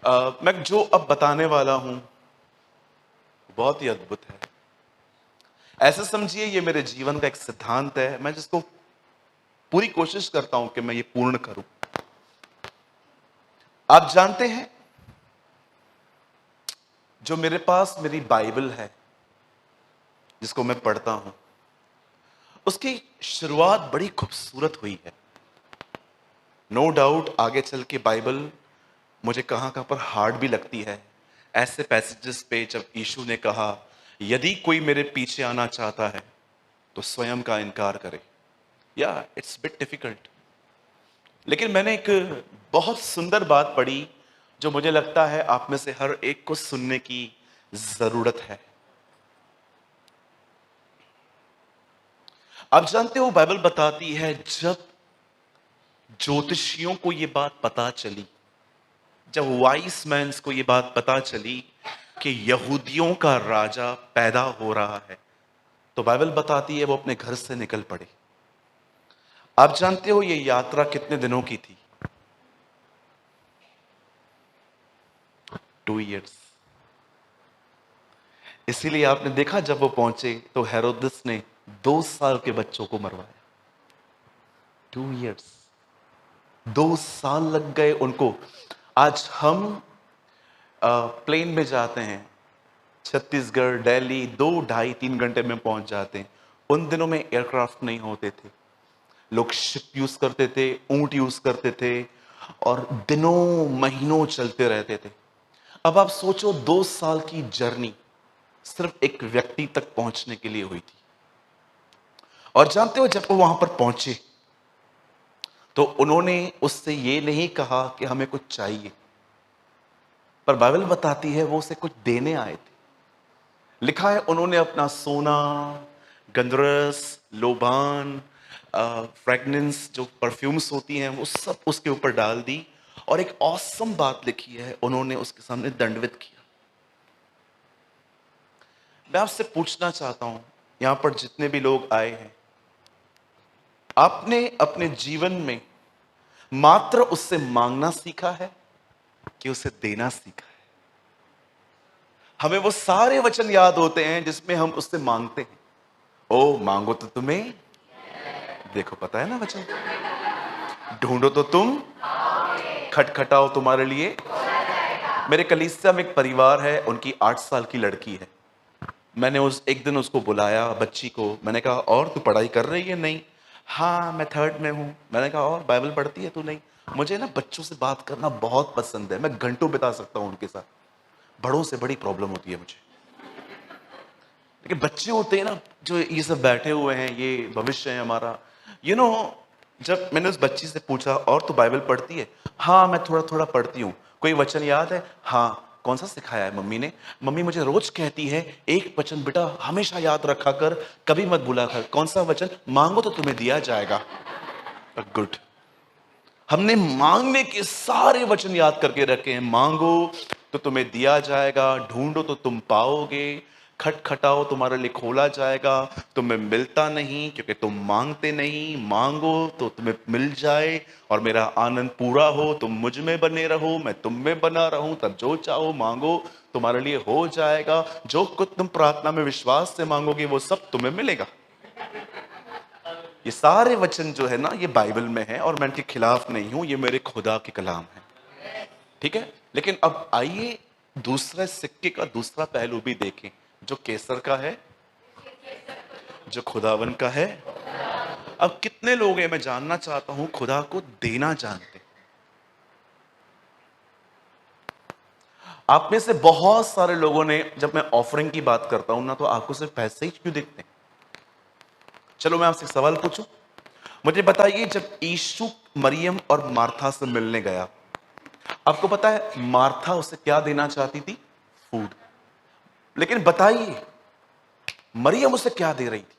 मैं जो अब बताने वाला हूं बहुत ही अद्भुत है। ऐसे समझिए ये मेरे जीवन का एक सिद्धांत है, मैं जिसको पूरी कोशिश करता हूं कि मैं ये पूर्ण करूं। आप जानते हैं, जो मेरे पास मेरी बाइबल है जिसको मैं पढ़ता हूं, उसकी शुरुआत बड़ी खूबसूरत हुई है। नो डाउट आगे चल के बाइबल मुझे कहां कहां पर हार्ड भी लगती है। ऐसे पैसेजेस पे जब यीशु ने कहा, यदि कोई मेरे पीछे आना चाहता है तो स्वयं का इनकार करे, या इट्स बिट डिफिकल्ट। लेकिन मैंने एक बहुत सुंदर बात पढ़ी जो मुझे लगता है आप में से हर एक को सुनने की जरूरत है। आप जानते हो बाइबल बताती है, जब ज्योतिषियों को यह बात पता चली, जब वाइस मैन्स को यह बात पता चली कि यहूदियों का राजा पैदा हो रहा है, तो बाइबल बताती है वो अपने घर से निकल पड़े। आप जानते हो ये यात्रा कितने दिनों की थी? 2 इयर्स। इसीलिए आपने देखा जब वो पहुंचे तो हेरोदस ने 2 साल के बच्चों को मरवाया। 2 इयर्स, 2 साल लग गए उनको। आज हम प्लेन में जाते हैं, छत्तीसगढ़ दिल्ली 2 ढाई 3 घंटे में पहुंच जाते हैं। उन दिनों में एयरक्राफ्ट नहीं होते थे, लोग शिप यूज करते थे, ऊंट यूज करते थे, और दिनों महीनों चलते रहते थे। अब आप सोचो, 2 साल की जर्नी सिर्फ एक व्यक्ति तक पहुंचने के लिए हुई थी। और जानते हो जब वो वहां पर पहुंचे तो उन्होंने उससे ये नहीं कहा कि हमें कुछ चाहिए, पर बाइबल बताती है वो उसे कुछ देने आए थे। लिखा है उन्होंने अपना सोना, गंधरस, लोबान, फ्रेगनेंस जो परफ्यूम्स होती हैं वो सब उसके ऊपर डाल दी, और एक ऑसम बात लिखी है, उन्होंने उसके सामने दंडवत किया। मैं आपसे पूछना चाहता हूं, यहां पर जितने भी लोग आए हैं, आपने अपने जीवन में मात्र उससे मांगना सीखा है कि उसे देना सीखा है? हमें वो सारे वचन याद होते हैं जिसमें हम उससे मांगते हैं। ओ मांगो तो तुम्हें, देखो पता है ना वचन, ढूंढो तो तुम, खटखटाओ तुम्हारे लिए। मेरे कलीसिया में एक परिवार है, उनकी 8 साल की लड़की है। मैंने उस एक दिन उसको बुलाया, बच्ची को, मैंने कहा और तू पढ़ाई कर रही है? नहीं। हाँ मैं 3rd में हूं। मैंने कहा और बाइबल पढ़ती है तू? नहीं। मुझे ना बच्चों से बात करना बहुत पसंद है, मैं घंटों बिता सकता हूं उनके साथ। बड़ों से बड़ी प्रॉब्लम होती है मुझे, लेकिन बच्चे होते हैं ना जो ये सब बैठे हुए हैं, ये भविष्य है हमारा। यू नो, जब मैंने उस बच्ची से पूछा और तू बाइबल पढ़ती है? हाँ मैं थोड़ा थोड़ा पढ़ती हूँ। कोई वचन याद है? हाँ। कौन सा सिखाया है मम्मी ने? मम्मी मुझे रोज कहती है एक वचन बेटा हमेशा याद रखा कर, कभी मत भूला कर। कौन सा वचन? मांगो तो तुम्हें दिया जाएगा। गुड। हमने मांगने के सारे वचन याद करके रखे हैं। मांगो तो तुम्हें दिया जाएगा, ढूंढो तो तुम पाओगे, खटखटाओ तुम्हारे लिए खोला जाएगा। तुम्हें मिलता नहीं क्योंकि तुम मांगते नहीं। मांगो तो तुम्हें मिल जाए और मेरा आनंद पूरा हो। तुम मुझ में बने रहो, मैं तुम में बना रहूं, तब जो चाहो मांगो तुम्हारे लिए हो जाएगा। जो कुछ तुम प्रार्थना में विश्वास से मांगोगे वो सब तुम्हें मिलेगा। ये सारे वचन जो है ना, ये बाइबल में है, और मैं इनके खिलाफ नहीं हूं, ये मेरे खुदा के कलाम है, ठीक है। लेकिन अब आइए दूसरे सिक्के का दूसरा पहलू भी देखें, जो केसर का है, जो खुदावन का है। अब कितने लोग हैं, मैं जानना चाहता हूं, खुदा को देना जानते हैं? आप में से बहुत सारे लोगों ने, जब मैं ऑफरिंग की बात करता हूं ना, तो आपको सिर्फ पैसे ही क्यों दिखते हैं? चलो मैं आपसे एक सवाल पूछूं, मुझे बताइए, जब यीशु मरियम और मार्था से मिलने गया, आपको पता है मार्था उसे क्या देना चाहती थी? फूड। लेकिन बताइए मरियम उसे क्या दे रही थी?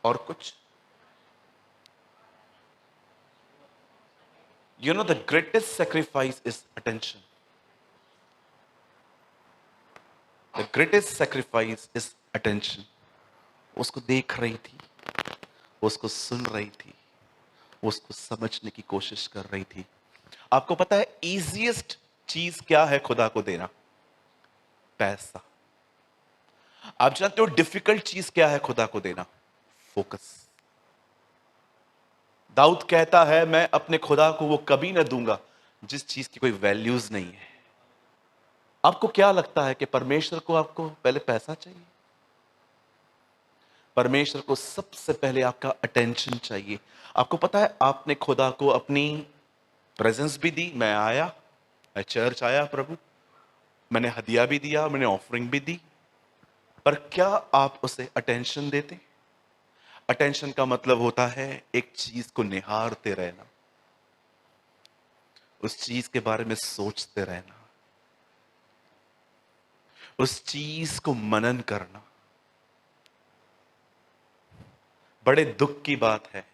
और कुछ? You know the greatest sacrifice is attention. The greatest sacrifice is attention. उसको देख रही थी, उसको सुन रही थी, उसको समझने की कोशिश कर रही थी। आपको पता है इजीएस्ट चीज क्या है खुदा को देना? पैसा। आप जानते हो डिफिकल्ट चीज क्या है खुदा को देना? फोकस। दाऊद कहता है मैं अपने खुदा को वो कभी ना दूंगा जिस चीज की कोई वैल्यूज नहीं है। आपको क्या लगता है कि परमेश्वर को आपको पहले पैसा चाहिए? परमेश्वर को सबसे पहले आपका अटेंशन चाहिए। आपको पता है आपने खुदा को अपनी प्रेजेंस भी दी, मैं आया, मैं चर्च आया प्रभु, मैंने हदिया भी दिया, मैंने ऑफरिंग भी दी, पर क्या आप उसे अटेंशन देते? अटेंशन का मतलब होता है एक चीज को निहारते रहना, उस चीज के बारे में सोचते रहना, उस चीज को मनन करना। बड़े दुख की बात है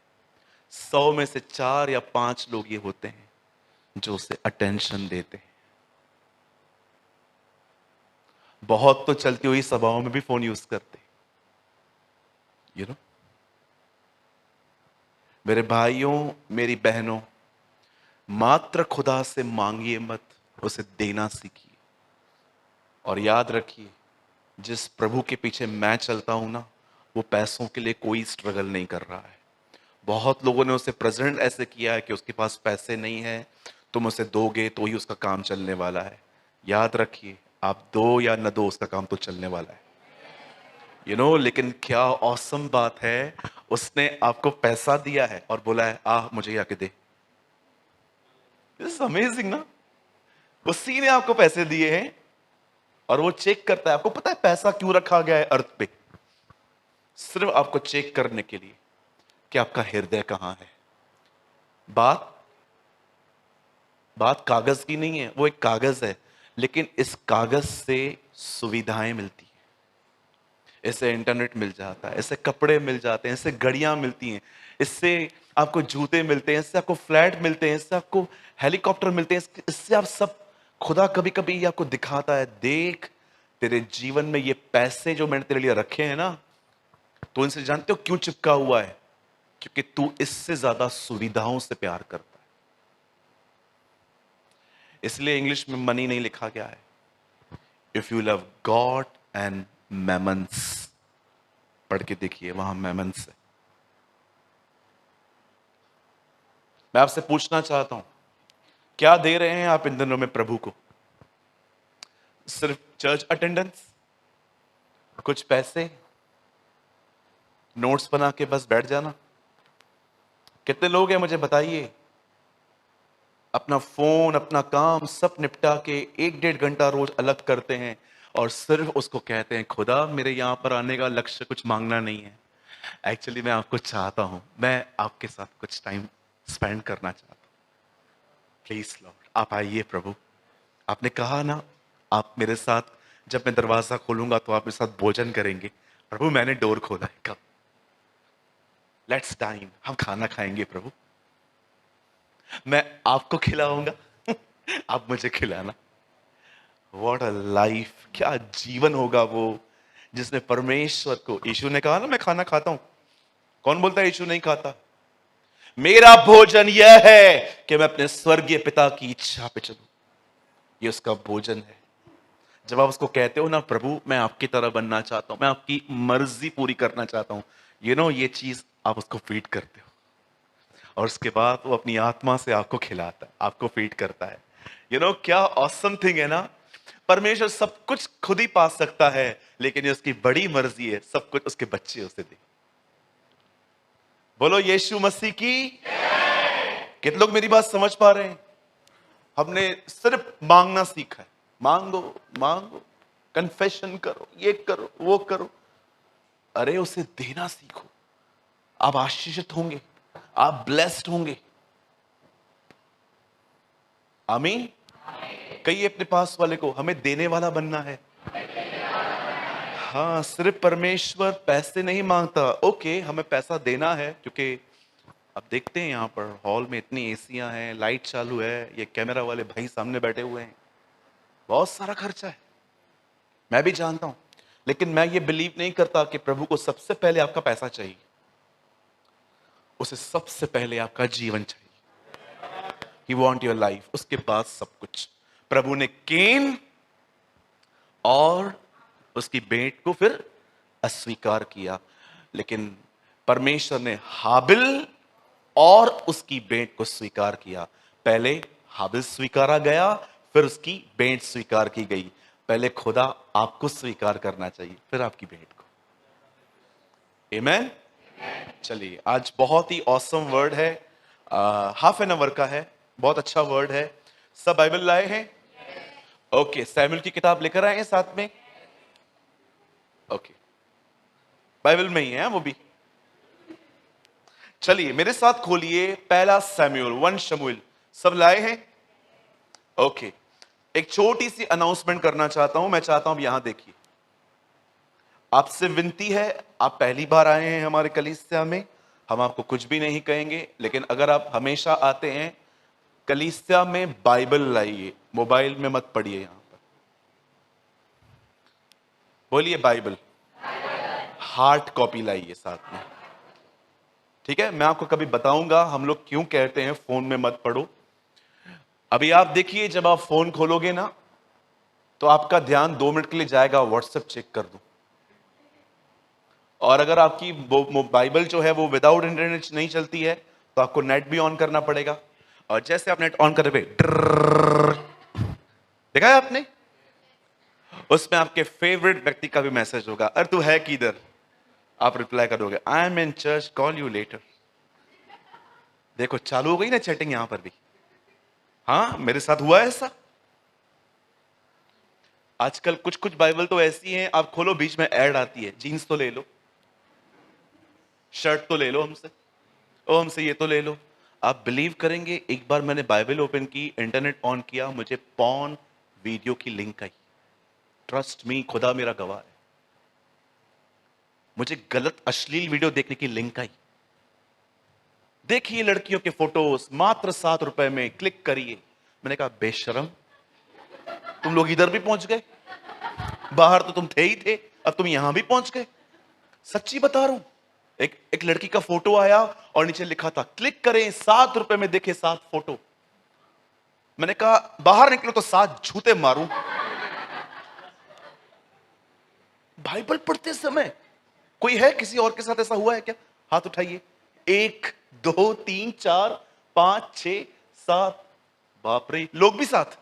100 में से 4 या 5 लोग ये होते हैं जो उसे अटेंशन देते हैं। बहुत तो चलती हुई सभाओं में भी फोन यूज करते, यू नो। मेरे भाइयों, मेरी बहनों, मात्र खुदा से मांगिए मत, उसे देना सीखिए। और याद रखिए, जिस प्रभु के पीछे मैं चलता हूं ना, वो पैसों के लिए कोई स्ट्रगल नहीं कर रहा है। बहुत लोगों ने उसे प्रेजेंट ऐसे किया है कि उसके पास पैसे नहीं है, तुम उसे दोगे तो ही उसका काम चलने वाला है। याद रखिए, आप दो या न दो, उसका काम तो चलने वाला है, यू नो। लेकिन क्या औसम बात है, उसने आपको पैसा दिया है और बोला है मुझे ये आके दे। दिस अमेजिंग ना। उसी ने आपको पैसे दिए हैं और वो चेक करता है। आपको पता है पैसा क्यों रखा गया है अर्थ पे? सिर्फ आपको चेक करने के लिए कि आपका हृदय कहां है। बात बात कागज की नहीं है, वो एक कागज है, लेकिन इस कागज से सुविधाएं मिलती हैं। इससे इंटरनेट मिल जाता है, इससे कपड़े मिल जाते हैं, इससे घड़ियां मिलती हैं, इससे आपको जूते मिलते हैं, इससे आपको फ्लैट मिलते हैं, इससे आपको हेलीकॉप्टर मिलते हैं, इससे आप सब। खुदा कभी कभी आपको दिखाता है, देख तेरे जीवन में ये पैसे जो मैंने तेरे लिए रखे हैं ना, तो इनसे जानते हो क्यों चिपका हुआ है? क्योंकि तू इससे ज्यादा सुविधाओं से प्यार करता है। इसलिए इंग्लिश में मनी नहीं लिखा गया है। If you love God and mammons, पढ़ के देखिए, वहां मैमन्स है। मैं आपसे पूछना चाहता हूं, क्या दे रहे हैं आप इन दिनों में प्रभु को? सिर्फ चर्च अटेंडेंस, कुछ पैसे, नोट्स बना के बस बैठ जाना? कितने लोग हैं मुझे बताइए, अपना फोन, अपना काम सब निपटा के 1-1.5 घंटा रोज अलग करते हैं और सिर्फ उसको कहते हैं, खुदा मेरे यहां पर आने का लक्ष्य कुछ मांगना नहीं है, एक्चुअली मैं आपको चाहता हूं, मैं आपके साथ कुछ टाइम स्पेंड करना चाहता हूं, प्लीज लॉर्ड आप आइए प्रभु। आपने कहा ना, आप मेरे साथ, जब मैं दरवाजा खोलूंगा तो आप मेरे साथ भोजन करेंगे। प्रभु मैंने डोर खोला है, कब? लेट्स डाइन, हम खाना खाएंगे प्रभु, मैं आपको खिलाऊंगा आप मुझे खिलाना। व्हाट अ लाइफ, क्या जीवन होगा वो जिसने परमेश्वर को, यीशु ने कहा ना मैं खाना खाता हूं, कौन बोलता है यीशु नहीं खाता? मेरा भोजन यह है कि मैं अपने स्वर्गीय पिता की इच्छा पे चलूं, ये उसका भोजन है। जब आप उसको कहते हो ना, प्रभु मैं आपकी तरह बनना चाहता हूं, मैं आपकी मर्जी पूरी करना चाहता हूं, यू नो, ये चीज आप उसको फीड करते हो और उसके बाद वो अपनी आत्मा से आपको खिलाता है, आपको फीड करता है। यू नो, क्या ऑसम थिंग है ना। परमेश्वर सब कुछ खुद ही पा सकता है, लेकिन ये उसकी बड़ी मर्जी है सब कुछ उसके बच्चे उसे दे। बोलो यीशु मसीह की। कितने लोग मेरी बात समझ पा रहे हैं? हमने सिर्फ मांगना सीखा है, मांगो मांगो, कन्फेशन करो, ये करो वो करो। अरे उसे देना सीखो, आप आशीषित होंगे, आप ब्लेस्ड होंगे। आमीन। कहिए अपने पास वाले को, हमें देने वाला बनना है। हाँ, सिर्फ परमेश्वर पैसे नहीं मांगता। ओके, हमें पैसा देना है, क्योंकि अब देखते हैं यहाँ पर हॉल में इतनी एसियां हैं, लाइट चालू है, ये कैमरा वाले भाई सामने बैठे हुए हैं, बहुत सारा खर्चा है, मैं भी जानता हूं। लेकिन मैं ये बिलीव नहीं करता कि प्रभु को सबसे पहले आपका पैसा चाहिए, उसे सबसे पहले आपका जीवन चाहिए। ही वॉन्ट योर लाइफ, उसके पास सब कुछ। प्रभु ने केन और उसकी भेंट को फिर अस्वीकार किया, लेकिन परमेश्वर ने हाबिल और उसकी भेंट को स्वीकार किया। पहले हाबिल स्वीकारा गया, फिर उसकी भेंट स्वीकार की गई। पहले खुदा आपको स्वीकार करना चाहिए, फिर आपकी भेंट को। आमेन। चलिए, आज बहुत ही ऑसम वर्ड है, हाफ एन आवर का है, बहुत अच्छा वर्ड है। सब बाइबल लाए हैं? ओके, सैमुएल की किताब लेकर आए हैं साथ में? ओके, बाइबल में ही है वो भी। चलिए मेरे साथ खोलिए पहला सैमुएल 1 शमूएल। सब लाए हैं? ओके, एक छोटी सी अनाउंसमेंट करना चाहता हूं। मैं चाहता हूं यहां देखिए, आपसे विनती है, आप पहली बार आए हैं हमारे कलीसिया में, हम आपको कुछ भी नहीं कहेंगे, लेकिन अगर आप हमेशा आते हैं कलीसिया में, बाइबल लाइए, मोबाइल में मत पढ़िए। यहां पर बोलिए बाइबल, हार्ड कॉपी लाइए साथ में, ठीक है? मैं आपको कभी बताऊंगा हम लोग क्यों कहते हैं फोन में मत पढ़ो। अभी आप देखिए, जब आप फोन खोलोगे ना, तो आपका ध्यान 2 मिनट के लिए जाएगा, व्हाट्सएप चेक कर दो। और अगर आपकी बाइबल जो है वो विदाउट इंटरनेट नहीं चलती है, तो आपको नेट भी ऑन करना पड़ेगा। और जैसे आप नेट ऑन कर रहे, देखा है आपने, उसमें आपके फेवरेट व्यक्ति का भी मैसेज होगा, अरे तू है किधर? आप रिप्लाई करोगे, I am in church, call you later. देखो चालू हो गई ना चैटिंग यहां पर भी। हाँ, मेरे साथ हुआ है ऐसा। आजकल कुछ कुछ बाइबल तो ऐसी हैं, आप खोलो बीच में ऐड आती है, जीन्स तो ले लो, शर्ट तो ले लो हमसे, ओ हमसे ये तो ले लो। आप बिलीव करेंगे, एक बार मैंने बाइबल ओपन की, इंटरनेट ऑन किया, मुझे पॉर्न वीडियो की लिंक आई। ट्रस्ट मी, खुदा मेरा गवाह है, मुझे गलत अश्लील वीडियो देखने की लिंक आई। देखिए लड़कियों के फोटोज, मात्र 7 रुपए में, क्लिक करिए। मैंने कहा बेशरम, तुम लोग इधर भी पहुंच गए, बाहर तो तुम थे ही थे, अब तुम यहां भी पहुंच गए। सच्ची बता रहा हूं, एक लड़की का फोटो आया और नीचे लिखा था क्लिक करें, 7 रुपए में देखे 7 फोटो। मैंने कहा बाहर निकलो तो 7 जूते मारूं। बाइबल पढ़ते समय कोई है, किसी और के साथ ऐसा हुआ है क्या? हाथ उठाइए। 1 2 3 4 5 6 7। बाप रे, लोग भी साथ।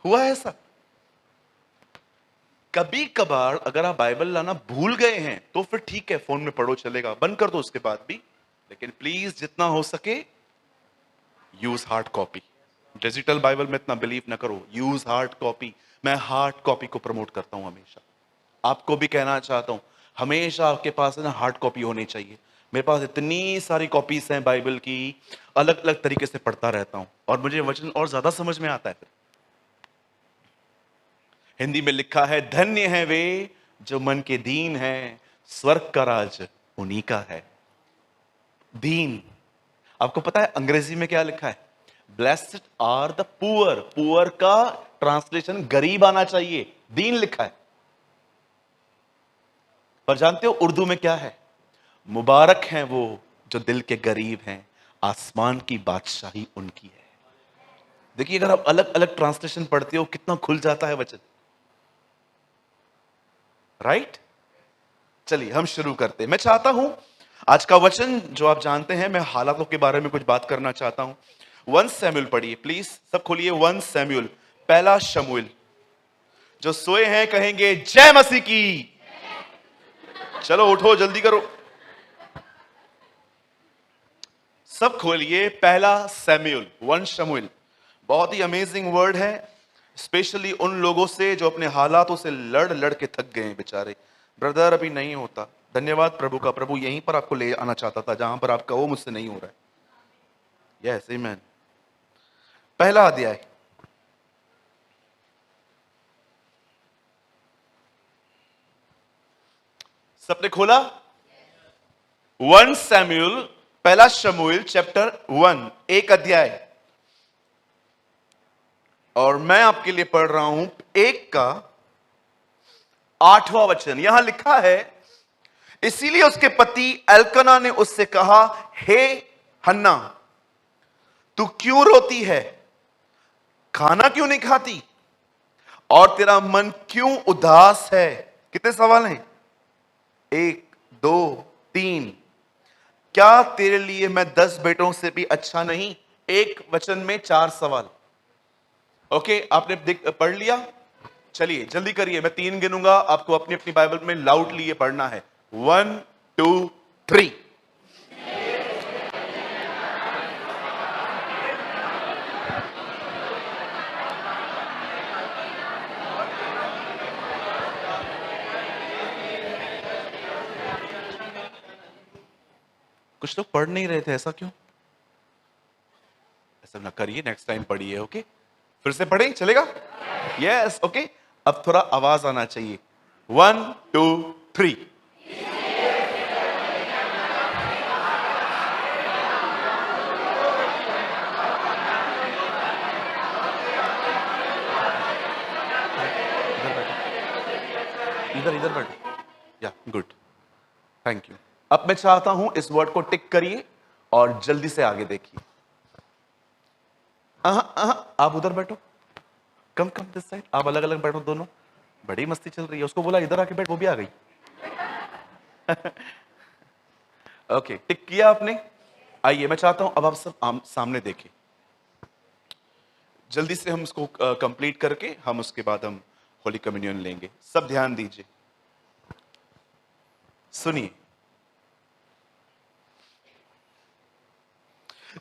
हुआ है ऐसा? कभी कभार अगर आप बाइबल लाना भूल गए हैं तो फिर ठीक है, फोन में पढ़ो, चलेगा, बंद कर दो उसके बाद भी। लेकिन प्लीज जितना हो सके use hard copy. Digital Bible में इतना बिलीव ना करो, यूज हार्ड कॉपी। मैं हार्ड कॉपी को प्रमोट करता हूं हमेशा। आपको भी कहना चाहता हूं, हमेशा आपके पास है ना हार्ड कॉपी होनी चाहिए। मेरे पास इतनी सारी कॉपीज हैं बाइबल की, अलग अलग तरीके से पढ़ता रहता हूं और मुझे वचन और ज्यादा समझ में आता है। फिर हिंदी में लिखा है, धन्य है वे जो मन के दीन हैं, स्वर्ग का राज उन्हीं का है। दीन, आपको पता है अंग्रेजी में क्या लिखा है? Blessed are the poor. Poor का ट्रांसलेशन गरीब आना चाहिए, दीन लिखा है। पर जानते हो उर्दू में क्या है? मुबारक हैं वो जो दिल के गरीब हैं, आसमान की बादशाही उनकी है। देखिए, अगर आप अलग अलग ट्रांसलेशन पढ़ते हो कितना खुल जाता है वचन, राइट? चलिए हम शुरू करते हैं। मैं चाहता हूं आज का वचन जो आप जानते हैं, मैं हालातों के बारे में कुछ बात करना चाहता हूं। 1 सैमुएल पढ़िए प्लीज, सब खोलिए 1 सैमुएल, पहला शमूएल। जो सोए हैं कहेंगे जय मसीह की। चलो उठो, जल्दी करो। सब खोलिए पहला सैमुएल 1 शमूएल। बहुत ही अमेजिंग वर्ड है, स्पेशली उन लोगों से जो अपने हालातों से लड़ लड़ के थक गए हैं बेचारे। ब्रदर अभी नहीं होता, धन्यवाद प्रभु का, प्रभु यहीं पर आपको ले आना चाहता था जहां पर आपका वो मुझसे नहीं हो रहा है। Yes amen. पहला अध्याय, सबने खोला? 1 सैमुएल, पहला शमूएल चैप्टर 1, एक अध्याय। और मैं आपके लिए पढ़ रहा हूं 1 का 8वां वचन। यहां लिखा है, इसीलिए उसके पति एल्कना ने उससे कहा, हे हन्ना, तू क्यों रोती है? खाना क्यों नहीं खाती? और तेरा मन क्यों उदास है? कितने सवाल हैं? 1, 2, 3। क्या तेरे लिए मैं 10 बेटों से भी अच्छा नहीं? एक वचन में 4 सवाल। ओके, आपने पढ़ लिया? चलिए जल्दी करिए, मैं 3 गिनूंगा, आपको अपनी अपनी बाइबल में लाउडली ये पढ़ना है। 1, 2, 3। कुछ लोग पढ़ नहीं रहे थे, ऐसा क्यों? ऐसा ना करिए, नेक्स्ट टाइम पढ़िए। ओके, फिर से पढ़ें, चलेगा? Yes, okay. अब थोड़ा आवाज आना चाहिए। 1, 2, 3। इधर इधर बैठो। या गुड, थैंक यू। अब मैं चाहता हूं इस वर्ड को टिक करिए और जल्दी से आगे देखिए। आप उधर बैठो, कम कम दिस साइड, आप अलग अलग बैठो दोनों। बड़ी मस्ती चल रही है, उसको बोला इधर आके बैठ, वो भी आ गई। ओके, टिक किया आपने? आइए, मैं चाहता हूं अब आप सब सामने देखें। जल्दी से हम इसको कंप्लीट करके हम उसके बाद हम होली कम्युनियन लेंगे। सब ध्यान दीजिए, सुनिए।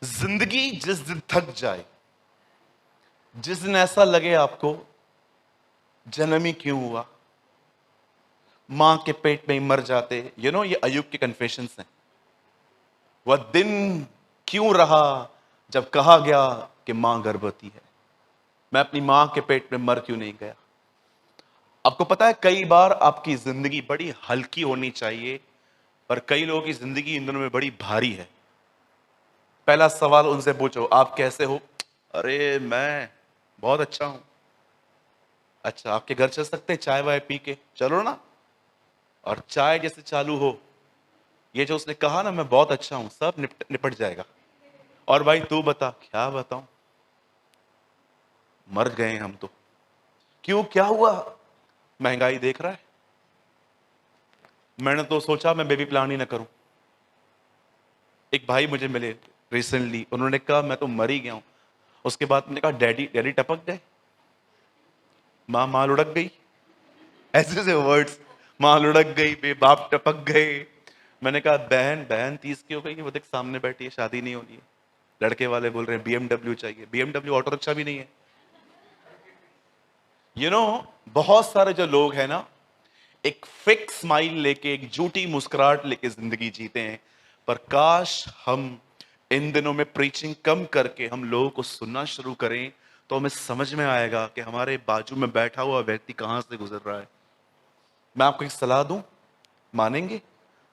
जिंदगी जिस दिन थक जाए, जिस दिन ऐसा लगे आपको जन्म ही क्यों हुआ, मां के पेट में ही मर जाते, ये अय्यूब के कन्फेशंस हैं। वह दिन क्यों रहा जब कहा गया कि मां गर्भवती है? मैं अपनी मां के पेट में मर क्यों नहीं गया? आपको पता है, कई बार आपकी जिंदगी बड़ी हल्की होनी चाहिए, पर कई लोगों की जिंदगी इन दिनों में बड़ी भारी है। पहला सवाल उनसे पूछो, आप कैसे हो? अरे मैं बहुत अच्छा हूं। अच्छा, आपके घर चल सकते हैं चाय वाय पी के? चलो ना। और चाय जैसे चालू हो, ये जो उसने कहा ना मैं बहुत अच्छा हूं, सब निपट जाएगा। और भाई तू बता, क्या बताऊं, मर गए हम तो। क्यों, क्या हुआ? महंगाई देख रहा है। मैंने तो सोचा मैं बेबी प्लान ही ना करूं। एक भाई मुझे मिले रिसेंटली, उन्होंने कहा मैं तो मर ही गया हूं। उसके बाद मैंने कहा डैडी, डैडी टपक गए, मां मां लुढ़क गई, ऐसे से वर्ड्स, मां लुढ़क गई, बाप टपक गए। मैंने कहा बहन, बहन 30 की हो गई है, वो देख सामने बैठी है, शादी नहीं होनी है। लड़के वाले बोल रहे हैं बीएमडब्ल्यू चाहिए। बीएमडब्ल्यू ऑटो रिक्शा भी नहीं है। बहुत सारे जो लोग हैं ना, एक फिक्स स्माइल लेके, एक झूठी मुस्कुराहट लेके जिंदगी जीते हैं। पर काश हम इन दिनों में प्रीचिंग कम करके हम लोगों को सुनना शुरू करें, तो हमें समझ में आएगा कि हमारे बाजू में बैठा हुआ व्यक्ति कहां से गुजर रहा है। मैं आपको एक सलाह दूं, मानेंगे?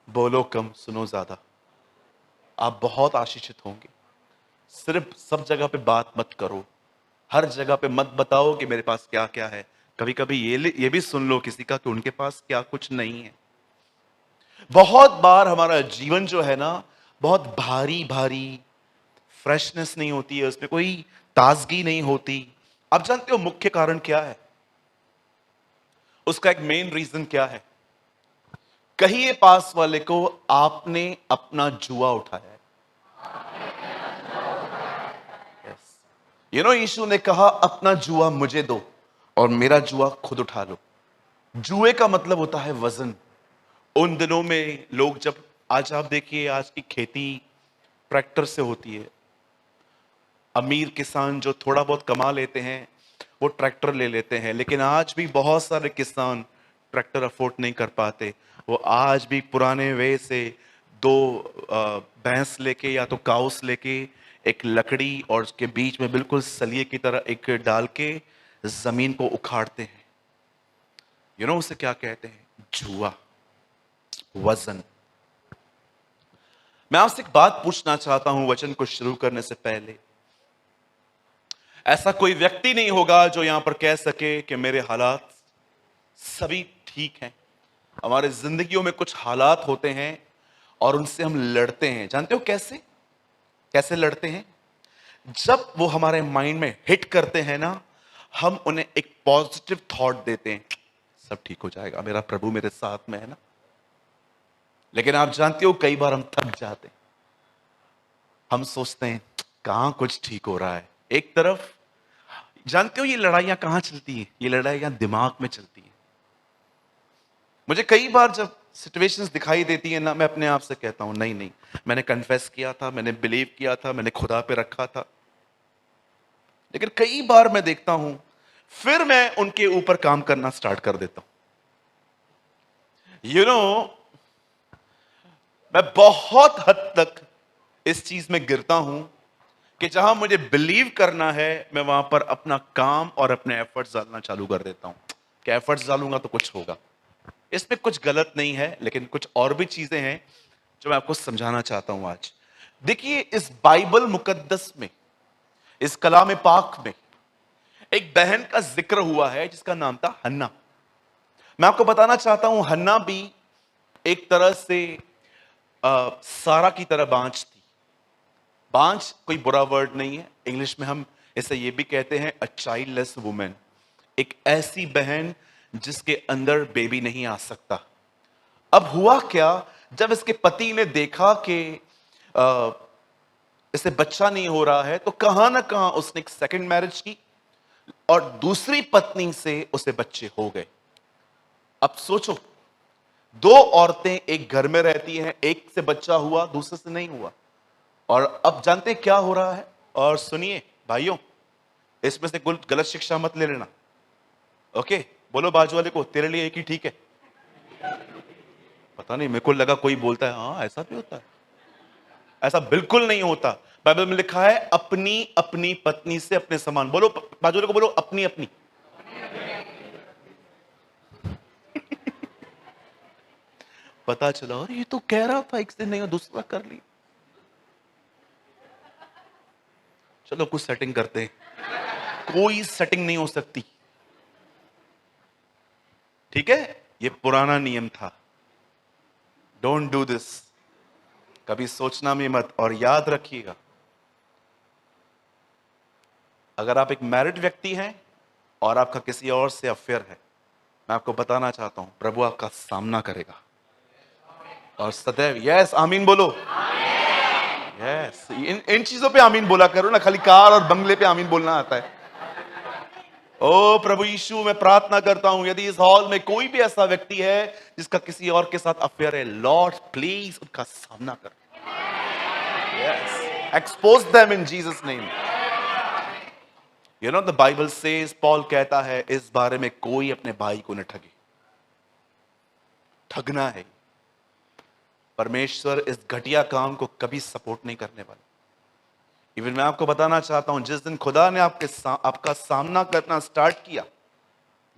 बोलो कम, सुनो ज्यादा। आप बहुत आशीषित होंगे। सिर्फ सब जगह पे बात मत करो, हर जगह पे मत बताओ कि मेरे पास क्या क्या है। कभी कभी ये भी सुन लो किसी का कि उनके पास क्या कुछ नहीं है। बहुत बार हमारा जीवन जो है ना, बहुत भारी भारी, फ्रेशनेस नहीं होती है उसमें, कोई ताजगी नहीं होती। आप जानते हो मुख्य कारण क्या है? उसका एक मेन रीजन क्या है? कहिए पास वाले को, आपने अपना जुआ उठाया है। यीशु ने कहा अपना जुआ मुझे दो और मेरा जुआ खुद उठा लो। जुए का मतलब होता है वजन। उन दिनों में लोग जब, आज आप देखिए आज की खेती ट्रैक्टर से होती है। अमीर किसान जो थोड़ा बहुत कमा लेते हैं वो ट्रैक्टर ले लेते हैं, लेकिन आज भी बहुत सारे किसान ट्रैक्टर अफोर्ड नहीं कर पाते। वो आज भी पुराने वे से दो भैंस लेके या तो काउस लेके एक लकड़ी और उसके बीच में बिल्कुल सलिए की तरह एक डाल के जमीन को उखाड़ते हैं। उसे क्या कहते हैं? जुआ, वजन। मैं आपसे एक बात पूछना चाहता हूं वचन को शुरू करने से पहले। ऐसा कोई व्यक्ति नहीं होगा जो यहां पर कह सके कि मेरे हालात सभी ठीक हैं, हमारे जिंदगियों में कुछ हालात होते हैं और उनसे हम लड़ते हैं। जानते हो कैसे? कैसे लड़ते हैं? जब वो हमारे माइंड में हिट करते हैं ना, हम उन्हें एक पॉजिटिव थॉट देते हैं, सब ठीक हो जाएगा, मेरा प्रभु मेरे साथ में है ना। लेकिन आप जानते हो कई बार हम थक जाते हैं, हम सोचते हैं कहां कुछ ठीक हो रहा है। एक तरफ, जानते हो ये लड़ाइयां कहां चलती हैं? ये लड़ाइयां दिमाग में चलती हैं। मुझे कई बार जब सिचुएशंस दिखाई देती है ना, मैं अपने आप से कहता हूं नहीं नहीं, मैंने कन्फेस किया था, मैंने बिलीव किया था, मैंने खुदा पे रखा था। लेकिन कई बार मैं देखता हूं, फिर मैं उनके ऊपर काम करना स्टार्ट कर देता हूं। यू नो, मैं बहुत हद तक इस चीज में गिरता हूं कि जहां मुझे बिलीव करना है, मैं वहां पर अपना काम और अपने एफर्ट्स डालना चालू कर देता हूं कि एफर्ट्स डालूंगा तो कुछ होगा। इसमें कुछ गलत नहीं है, लेकिन कुछ और भी चीजें हैं जो मैं आपको समझाना चाहता हूं आज। देखिए, इस बाइबल मुकद्दस में, इस कलाम पाक में एक बहन का जिक्र हुआ है जिसका नाम था हन्ना। मैं आपको बताना चाहता हूं, हन्ना भी एक तरह से सारा की तरह बांझ थी। बांझ कोई बुरा वर्ड नहीं है, इंग्लिश में हम इसे ये भी कहते हैं अ चाइल्डलेस वुमेन, एक ऐसी बहन जिसके अंदर बेबी नहीं आ सकता। अब हुआ क्या, जब इसके पति ने देखा कि अ, इसे बच्चा नहीं हो रहा है, तो कहां ना कहां उसने एक सेकंड मैरिज की और दूसरी पत्नी से उसे बच्चे हो गए। अब सोचो, दो औरतें एक घर में रहती हैं, एक से बच्चा हुआ, दूसरे से नहीं हुआ। और अब जानते हैं क्या हो रहा है? और सुनिए भाइयों, इसमें से कुछ गलत शिक्षा मत ले लेना, ओके? बोलो बाजू वाले को, तेरे लिए एक ही ठीक है। पता नहीं, मेरे को लगा कोई बोलता है हाँ ऐसा भी होता है। ऐसा बिल्कुल नहीं होता। बाइबल में लिखा है अपनी अपनी पत्नी से अपने समान। बोलो बाजू वाले को, बोलो अपनी अपनी। पता चला और ये तो कह रहा था एक से नहीं, दूसरा कर ली। चलो कुछ सेटिंग करते हैं। कोई सेटिंग नहीं हो सकती, ठीक है? ये पुराना नियम था। डोंट डू दिस, कभी सोचना भी मत। और याद रखिएगा, अगर आप एक मैरिड व्यक्ति हैं और आपका किसी और से अफेयर है, मैं आपको बताना चाहता हूं प्रभु आपका सामना करेगा। और सदैव यस आमीन बोलो। यस, इन इन चीजों पे आमीन बोला करो ना, खाली कार और बंगले पे आमीन बोलना आता है। ओ प्रभु यीशु, मैं प्रार्थना करता हूं यदि इस हॉल में कोई भी ऐसा व्यक्ति है जिसका किसी और के साथ अफेयर है, लॉर्ड प्लीज उनका सामना कर। Yes, expose them in Jesus name. You know the Bible says, Paul कहता है इस बारे में कोई अपने भाई को न ठगे। ठगना है, परमेश्वर इस घटिया काम को कभी सपोर्ट नहीं करने वाला। इवन मैं आपको बताना चाहता हूं, जिस दिन खुदा ने आपका सामना करना स्टार्ट किया,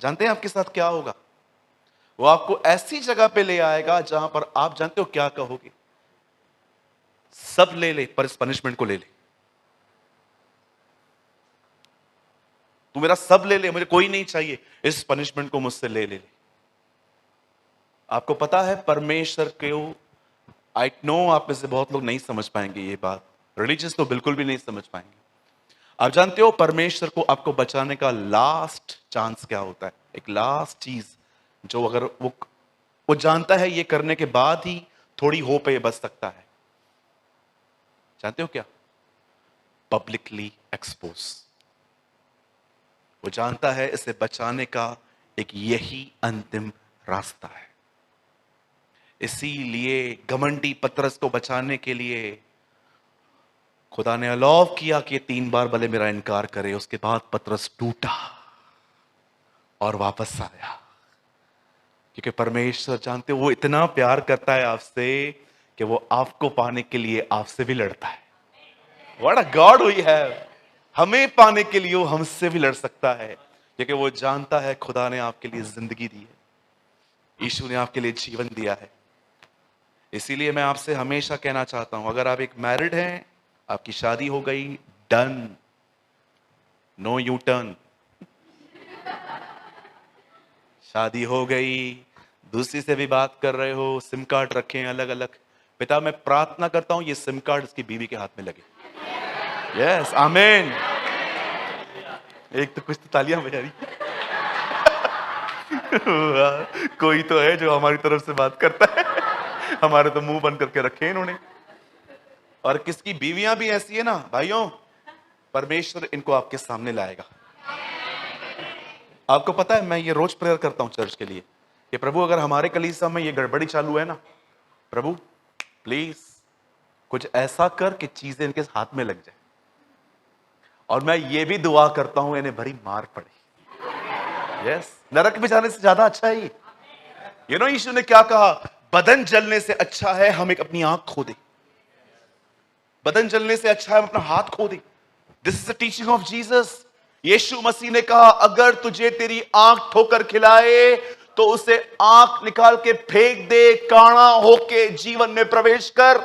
जानते हैं आपके साथ क्या होगा? वो आपको ऐसी जगह पे ले आएगा जहां पर आप जानते हो क्या कहोगे? सब ले ले पर इस पनिशमेंट को ले ले। तू मेरा सब ले ले, मुझे कोई नहीं चाहिए, इस पनिशमेंट को मुझसे ले ले। आपको पता है परमेश्वर को, आई नो आप में से बहुत लोग नहीं समझ पाएंगे ये बात, रिलीजियस तो बिल्कुल भी नहीं समझ पाएंगे। आप जानते हो परमेश्वर को आपको बचाने का लास्ट चांस क्या होता है? एक लास्ट चीज जो अगर वो जानता है ये करने के बाद ही थोड़ी होप है ये बच सकता है। जानते हो क्या? Publicly expose. वो जानता है इसे बचाने का एक यही अंतिम रास्ता है। इसीलिए घमंडी पतरस को बचाने के लिए खुदा ने अलाउ किया कि 3 बार भले मेरा इनकार करे। उसके बाद पतरस टूटा और वापस आया, क्योंकि परमेश्वर जानते हो वो इतना प्यार करता है आपसे कि वो आपको पाने के लिए आपसे भी लड़ता है। What a God we have! हमें पाने के लिए वो हमसे भी लड़ सकता है, क्योंकि वो जानता है खुदा ने आपके लिए जिंदगी दी है, यीशु ने आपके लिए जीवन दिया है। इसीलिए मैं आपसे हमेशा कहना चाहता हूं, अगर आप एक मैरिड हैं, आपकी शादी हो गई, डन, नो यू टर्न। शादी हो गई, दूसरी से भी बात कर रहे हो, सिम कार्ड रखे हैं अलग अलग। पिता मैं प्रार्थना करता हूं ये सिम कार्ड उसकी बीवी के हाथ में लगे। यस आमीन। एक तो कुछ तो तालियां बजा रही। वाह, कोई तो है जो हमारी तरफ से बात करता है। हमारे तो मुंह बंद करके रखे हैं इन्होंने। और किसकी बीवियां भी ऐसी है ना भाइयों, परमेश्वर इनको आपके सामने लाएगा। आपको पता है मैं ये रोज प्रेयर करता हूं चर्च के लिए कि प्रभु अगर हमारे कलीसिया में ये गड़बड़ी चालू है ना, प्रभु प्लीज कुछ ऐसा कर कि चीजें इनके हाथ में लग जाए। और मैं ये भी दुआ करता हूं इन्हें भरी मार पड़े। यस, नरक में जाने से ज्यादा अच्छा है ये। यीशु ने क्या कहा, बदन जलने से अच्छा है हम एक अपनी आंख खो दे। बदन जलने से अच्छा है हम अपना हाथ खो दे। This is the teaching of Jesus. यीशु मसीह ने कहा अगर तुझे तेरी आंख ठोकर खिलाए तो उसे आंख निकाल के फेंक दे, काणा होके जीवन में प्रवेश कर।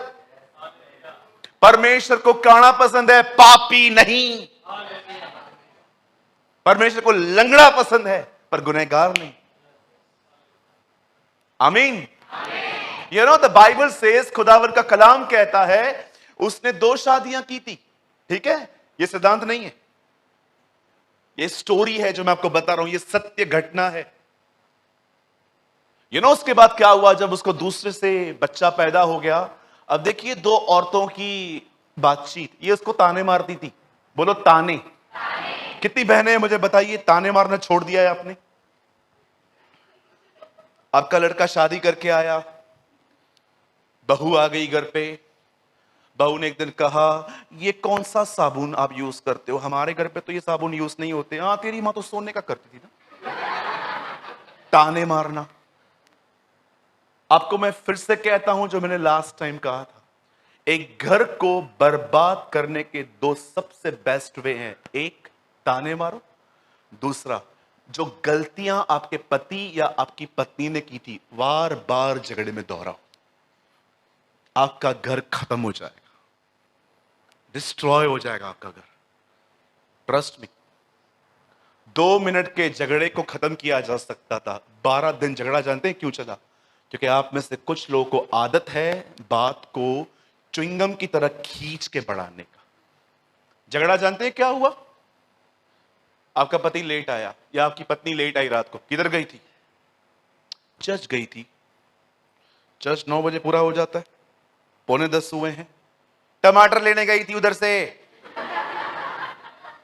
परमेश्वर को काणा पसंद है, पापी नहीं। परमेश्वर को लंगड़ा पसंद है पर गुनहगार नहीं। आमीन। You know the Bible says, खुदावर का कलाम कहता है उसने 2 शादियां की थी। ठीक है, यह सिद्धांत नहीं है, ये स्टोरी है जो मैं आपको बता रहा हूं, ये सत्य घटना है। उसके बाद क्या हुआ, जब उसको दूसरे से बच्चा पैदा हो गया। अब देखिए 2 औरतों की बातचीत, ये उसको ताने मारती थी। बोलो ताने। कितनी बहनें हैं मुझे बताइए ताने मारना छोड़ दिया है आपने? आपका लड़का शादी करके आया, बहू आ गई घर पे। बहू ने एक दिन कहा ये कौन सा साबुन आप यूज करते हो, हमारे घर पे तो ये साबुन यूज नहीं होते। हाँ तेरी मां तो सोने का करती थी ना। ताने मारना। आपको मैं फिर से कहता हूं जो मैंने लास्ट टाइम कहा था, एक घर को बर्बाद करने के 2 सबसे बेस्ट वे हैं। एक, ताने मारो। दूसरा, जो गलतियां आपके पति या आपकी पत्नी ने की थी बार बार झगड़े में दोहराओ। आपका घर खत्म हो जाएगा, डिस्ट्रॉय हो जाएगा आपका घर। Trust me. 2 मिनट के झगड़े को खत्म किया जा सकता था, 12 दिन झगड़ा। जानते हैं क्यों चला? क्योंकि आप में से कुछ लोगों को आदत है बात को च्युइंगम की तरह खींच के बढ़ाने का। झगड़ा जानते हैं क्या हुआ? आपका पति लेट आया या आपकी पत्नी लेट आई रात को, किधर गई थी? चर्च गई थी। चर्च 9 बजे पूरा हो जाता है, 9:45 हुए हैं। टमाटर लेने गई थी उधर से,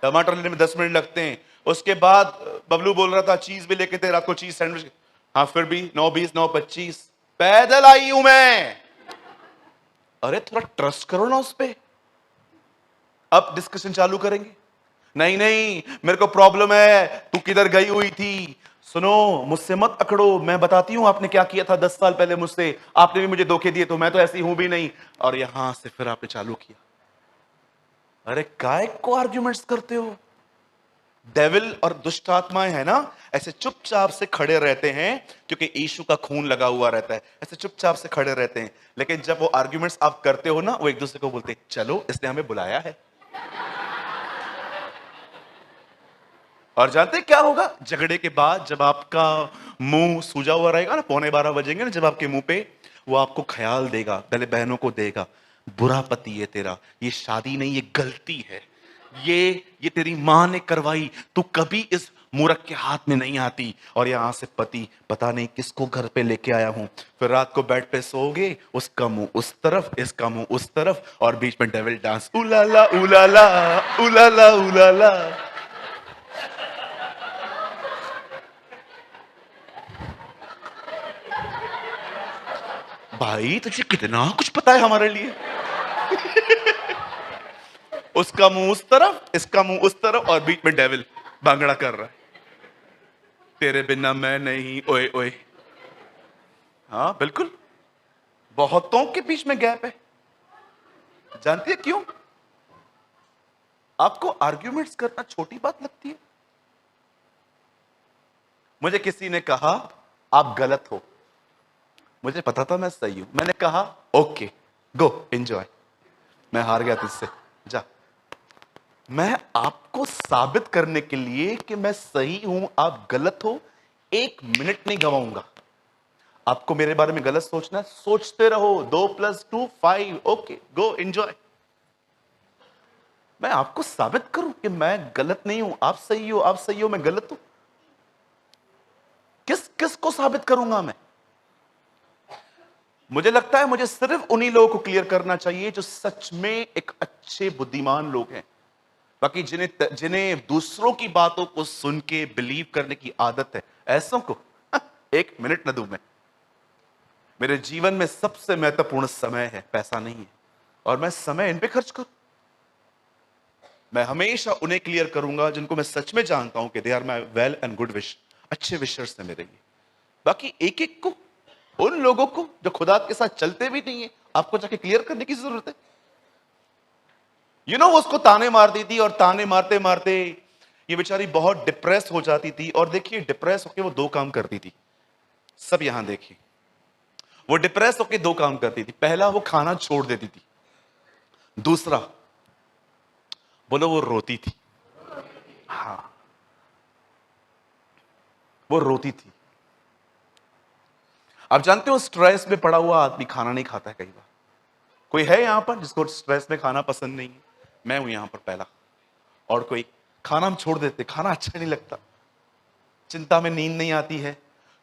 टमाटर लेने में 10 मिनट लगते हैं। उसके बाद बबलू बोल रहा था चीज भी लेके थे रात को, चीज सैंडविच। हाँ फिर भी 9:20 9:25 पैदल आई हूं मैं। अरे थोड़ा ट्रस्ट करो ना उस पे। अब डिस्कशन चालू करेंगे। नहीं नहीं मेरे को प्रॉब्लम है, तू किधर गई हुई थी। सुनो मुझसे मत अकड़ो, मैं बताती हूं आपने क्या किया था 10 साल पहले मुझसे। आपने भी मुझे धोखे दिए, तो मैं तो ऐसी हूं भी नहीं। और यहां से फिर आपने चालू किया। अरे काय को आर्ग्यूमेंट्स करते हो? डेविल और दुष्ट आत्माएं है ना, ऐसे चुपचाप से खड़े रहते हैं क्योंकि यीशु का खून लगा हुआ रहता है। ऐसे चुपचाप से खड़े रहते हैं, लेकिन जब वो आर्ग्यूमेंट्स आप करते हो ना, वो एक दूसरे को बोलते हैं चलो इसने हमें बुलाया है। और जानते हैं क्या होगा झगड़े के बाद? जब आपका मुंह सूजा हुआ रहेगा ना, 11:15 बजेंगे ना, जब आपके मुंह पे, वो आपको ख्याल देगा, पहले बहनों को देगा, बुरा पति है तेरा, ये शादी नहीं ये गलती है, ये तेरी मां ने करवाई, तू कभी इस मूर्ख के हाथ में नहीं आती। और यहां से पति पता नहीं किसको घर पे लेके आया हूं। फिर रात को बेड पे सोओगे, उसका मुंह उस तरफ, इसका मुंह उस तरफ, और बीच में डेविल डांस, उलाला उलाला उलाला उलाला। भाई तुझे कितना कुछ पता है हमारे लिए। उसका मुंह उस तरफ, इसका मुंह उस तरफ, और बीच में डेविल भांगड़ा कर रहा है, तेरे बिना मैं नहीं, ओए ओए। हाँ बिल्कुल, बहुतों के बीच में गैप है। जानती है क्यों? आपको आर्ग्यूमेंट्स करना छोटी बात लगती है। मुझे किसी ने कहा आप गलत हो, मुझे पता था मैं सही हूं। मैंने कहा ओके गो एंजॉय, मैं हार गया तुझसे, जा। मैं आपको साबित करने के लिए कि मैं सही हूं आप गलत हो, 1 मिनट नहीं गवाऊंगा। आपको मेरे बारे में गलत सोचना है, सोचते रहो। 2 + 2 5, ओके, गो एंजॉय। मैं आपको साबित करूं कि मैं गलत नहीं हूं, आप सही हो, आप सही हो, मैं गलत हूं। किस को साबित करूंगा मैं? मुझे लगता है मुझे सिर्फ उन्हीं लोगों को क्लियर करना चाहिए जो सच में एक अच्छे बुद्धिमान लोग हैं। बाकी जिन्हें जिन्हें दूसरों की बातों को सुन के बिलीव करने की आदत है, ऐसों को 1 मिनट न दूं मैं। मेरे जीवन में सबसे महत्वपूर्ण समय है, पैसा नहीं है, और मैं समय इन पे खर्च करूं। मैं हमेशा उन्हें क्लियर करूंगा जिनको मैं सच में जानता हूं कि they are my well and good wish, अच्छे विशर्स है मेरे लिए। बाकी एक एक को, उन लोगों को जो खुदा के साथ चलते भी नहीं है, आपको जाके क्लियर करने की जरूरत है। वो उसको ताने मारती थी, और ताने मारते मारते ये बेचारी बहुत डिप्रेस हो जाती थी। और देखिए, डिप्रेस होकर वो 2 काम करती थी। सब यहां देखिए, वो डिप्रेस होकर 2 काम करती थी। पहला, वो खाना छोड़ देती थी। दूसरा, बोलो, वो रोती थी। हाँ, वो रोती थी। आप जानते हो, स्ट्रेस में पड़ा हुआ आदमी खाना नहीं खाता है कई बार। कोई है यहां पर जिसको स्ट्रेस में खाना पसंद नहीं है? मैं हूं यहां पर पहला। और कोई? खाना हम छोड़ देते, खाना अच्छा नहीं लगता, चिंता में नींद नहीं आती है,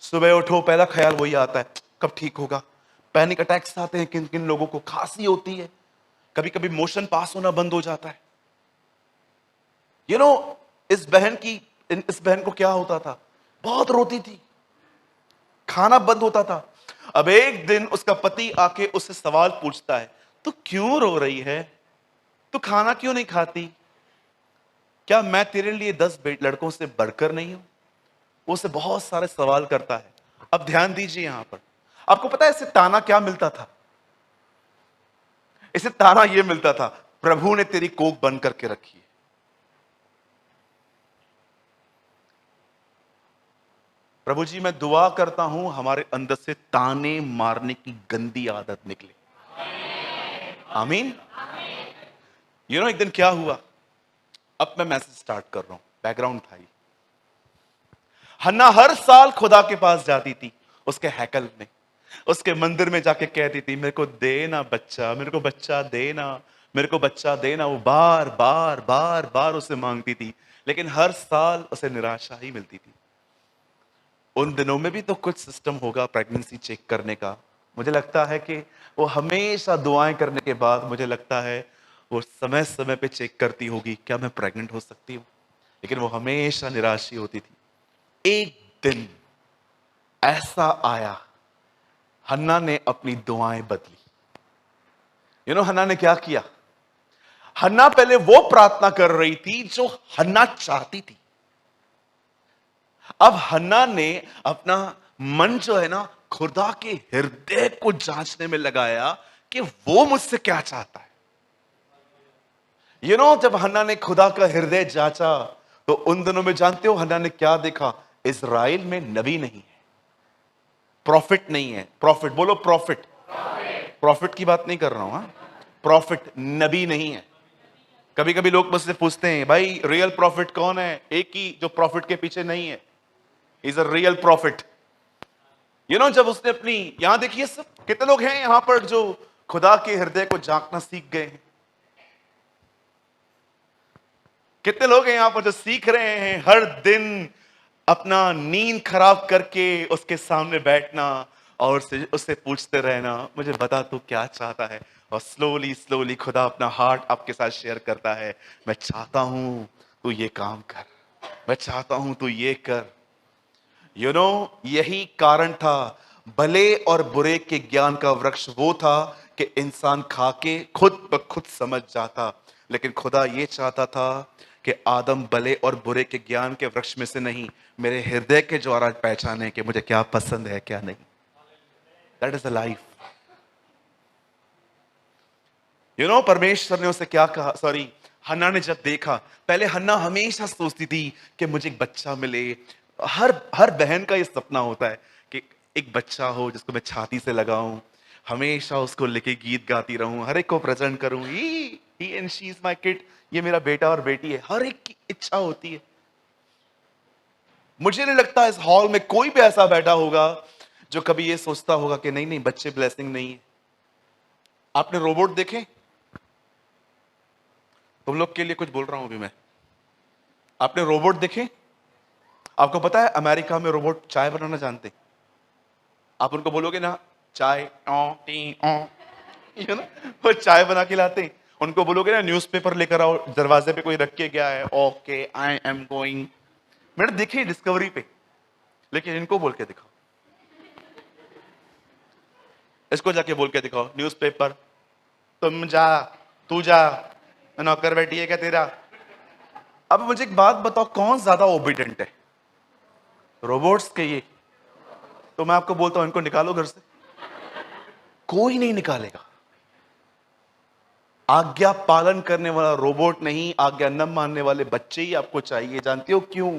सुबह उठो पहला ख्याल वही आता है, कब ठीक होगा। पैनिक अटैक्स आते हैं किन किन लोगों को, खांसी होती है, कभी कभी मोशन पास होना बंद हो जाता है। यू नो इस बहन को क्या होता था? बहुत रोती थी, खाना बंद होता था। अब एक दिन उसका पति आके उससे सवाल पूछता है, तू क्यों रो रही है? तू खाना क्यों नहीं खाती? क्या मैं तेरे लिए 10 लड़कों से बढ़कर नहीं हूं? वो उसे बहुत सारे सवाल करता है। अब ध्यान दीजिए यहां पर, आपको पता है इसे ताना क्या मिलता था? इसे ताना यह मिलता था, प्रभु ने तेरी कोख बंद करके रखी है। प्रभु जी, मैं दुआ करता हूं हमारे अंदर से ताने मारने की गंदी आदत निकले। आमीन। एक दिन क्या हुआ, अब मैं मैसेज स्टार्ट कर रहा हूं, बैकग्राउंड था ये। हन्ना हर साल खुदा के पास जाती थी, उसके हैकल में, उसके मंदिर में जाके कहती थी, मेरे को देना बच्चा, मेरे को बच्चा देना, मेरे को बच्चा देना। वो बार बार बार बार उसे मांगती थी, लेकिन हर साल उसे निराशा ही मिलती थी। उन दिनों में भी तो कुछ सिस्टम होगा प्रेगनेंसी चेक करने का। मुझे लगता है कि वो हमेशा दुआएं करने के बाद, मुझे लगता है वो समय समय पे चेक करती होगी, क्या मैं प्रेग्नेंट हो सकती हूँ। लेकिन वो हमेशा निराश ही होती थी। एक दिन ऐसा आया, हन्ना ने अपनी दुआएं बदली। हन्ना ने क्या किया? हन्ना पहले वो प्रार्थना कर रही थी जो हन्ना चाहती थी। अब हन्ना ने अपना मन जो है ना, खुदा के हृदय को जांचने में लगाया कि वो मुझसे क्या चाहता है। जब हन्ना ने खुदा का हृदय जांचा, तो उन दिनों में जानते हो हन्ना ने क्या देखा? इज़राइल में नबी नहीं है, प्रॉफिट नहीं है। प्रॉफिट बोलो, प्रॉफिट। प्रॉफिट की बात नहीं कर रहा हूं, हाँ, प्रॉफिट, नबी नहीं है। कभी कभी लोग मुझसे पूछते हैं, भाई रियल प्रॉफिट कौन है? एक ही जो प्रॉफिट के पीछे नहीं है, इज अ रियल प्रॉफिट। जब उसने अपनी, यहां देखिए सब कितने लोग हैं यहां पर जो खुदा के हृदय को झांकना सीख गए हैं। कितने लोग हैं यहां पर जो सीख रहे हैं हर दिन अपना नींद खराब करके उसके सामने बैठना और उससे पूछते रहना, मुझे बता तू क्या चाहता है। और स्लोली स्लोली खुदा अपना हार्ट आपके साथ शेयर करता है, मैं चाहता हूं तू ये काम कर, मैं चाहता हूं तू ये कर। यही कारण था, भले और बुरे के ज्ञान का वृक्ष वो था कि इंसान खा के खुद ब खुद समझ जाता। लेकिन खुदा ये चाहता था कि आदम भले और बुरे के ज्ञान के वृक्ष में से नहीं, मेरे हृदय के द्वारा पहचाने कि मुझे क्या पसंद है क्या नहीं। That is a life. परमेश्वर ने उसे क्या कहा, सॉरी, हन्ना ने जब देखा, पहले हन्ना हमेशा सोचती थी कि मुझे एक बच्चा मिले। हर हर बहन का ये सपना होता है कि एक बच्चा हो जिसको मैं छाती से लगाऊं, हमेशा उसको लेके गीत गाती रहूं, हर एक को प्रेजेंट करूं, he and she is my kid, ये मेरा बेटा और बेटी है। हर एक की इच्छा होती है। मुझे नहीं लगता इस हॉल में कोई भी ऐसा बैठा होगा जो कभी ये सोचता होगा कि नहीं नहीं बच्चे ब्लेसिंग नहीं है। आपने रोबोट देखे? तुम लोग के लिए कुछ बोल रहा हूं अभी मैं। आपने रोबोट देखे? आपको पता है अमेरिका में रोबोट चाय बनाना जानते? आप उनको बोलोगे ना चाय टी ना, वो चाय बना के लाते हैं। उनको बोलोगे ना न्यूज़पेपर लेकर आओ, दरवाजे पे कोई रख के गया है, ओके आई एम गोइंग। मैंने देखी डिस्कवरी पे, लेकिन इनको बोल के दिखाओ, इसको जाके बोल के दिखाओ न्यूज़पेपर, तुम जा, तू जा, नौकर बैठी है क्या तेरा? अब मुझे एक बात बताओ, कौन ज्यादा ओबीडेंट है, रोबोट्स के ये? तो मैं आपको बोलता हूं इनको निकालो घर से, कोई नहीं निकालेगा। आज्ञा पालन करने वाला रोबोट नहीं, आज्ञा न मानने वाले बच्चे ही आपको चाहिए। जानते हो क्यों?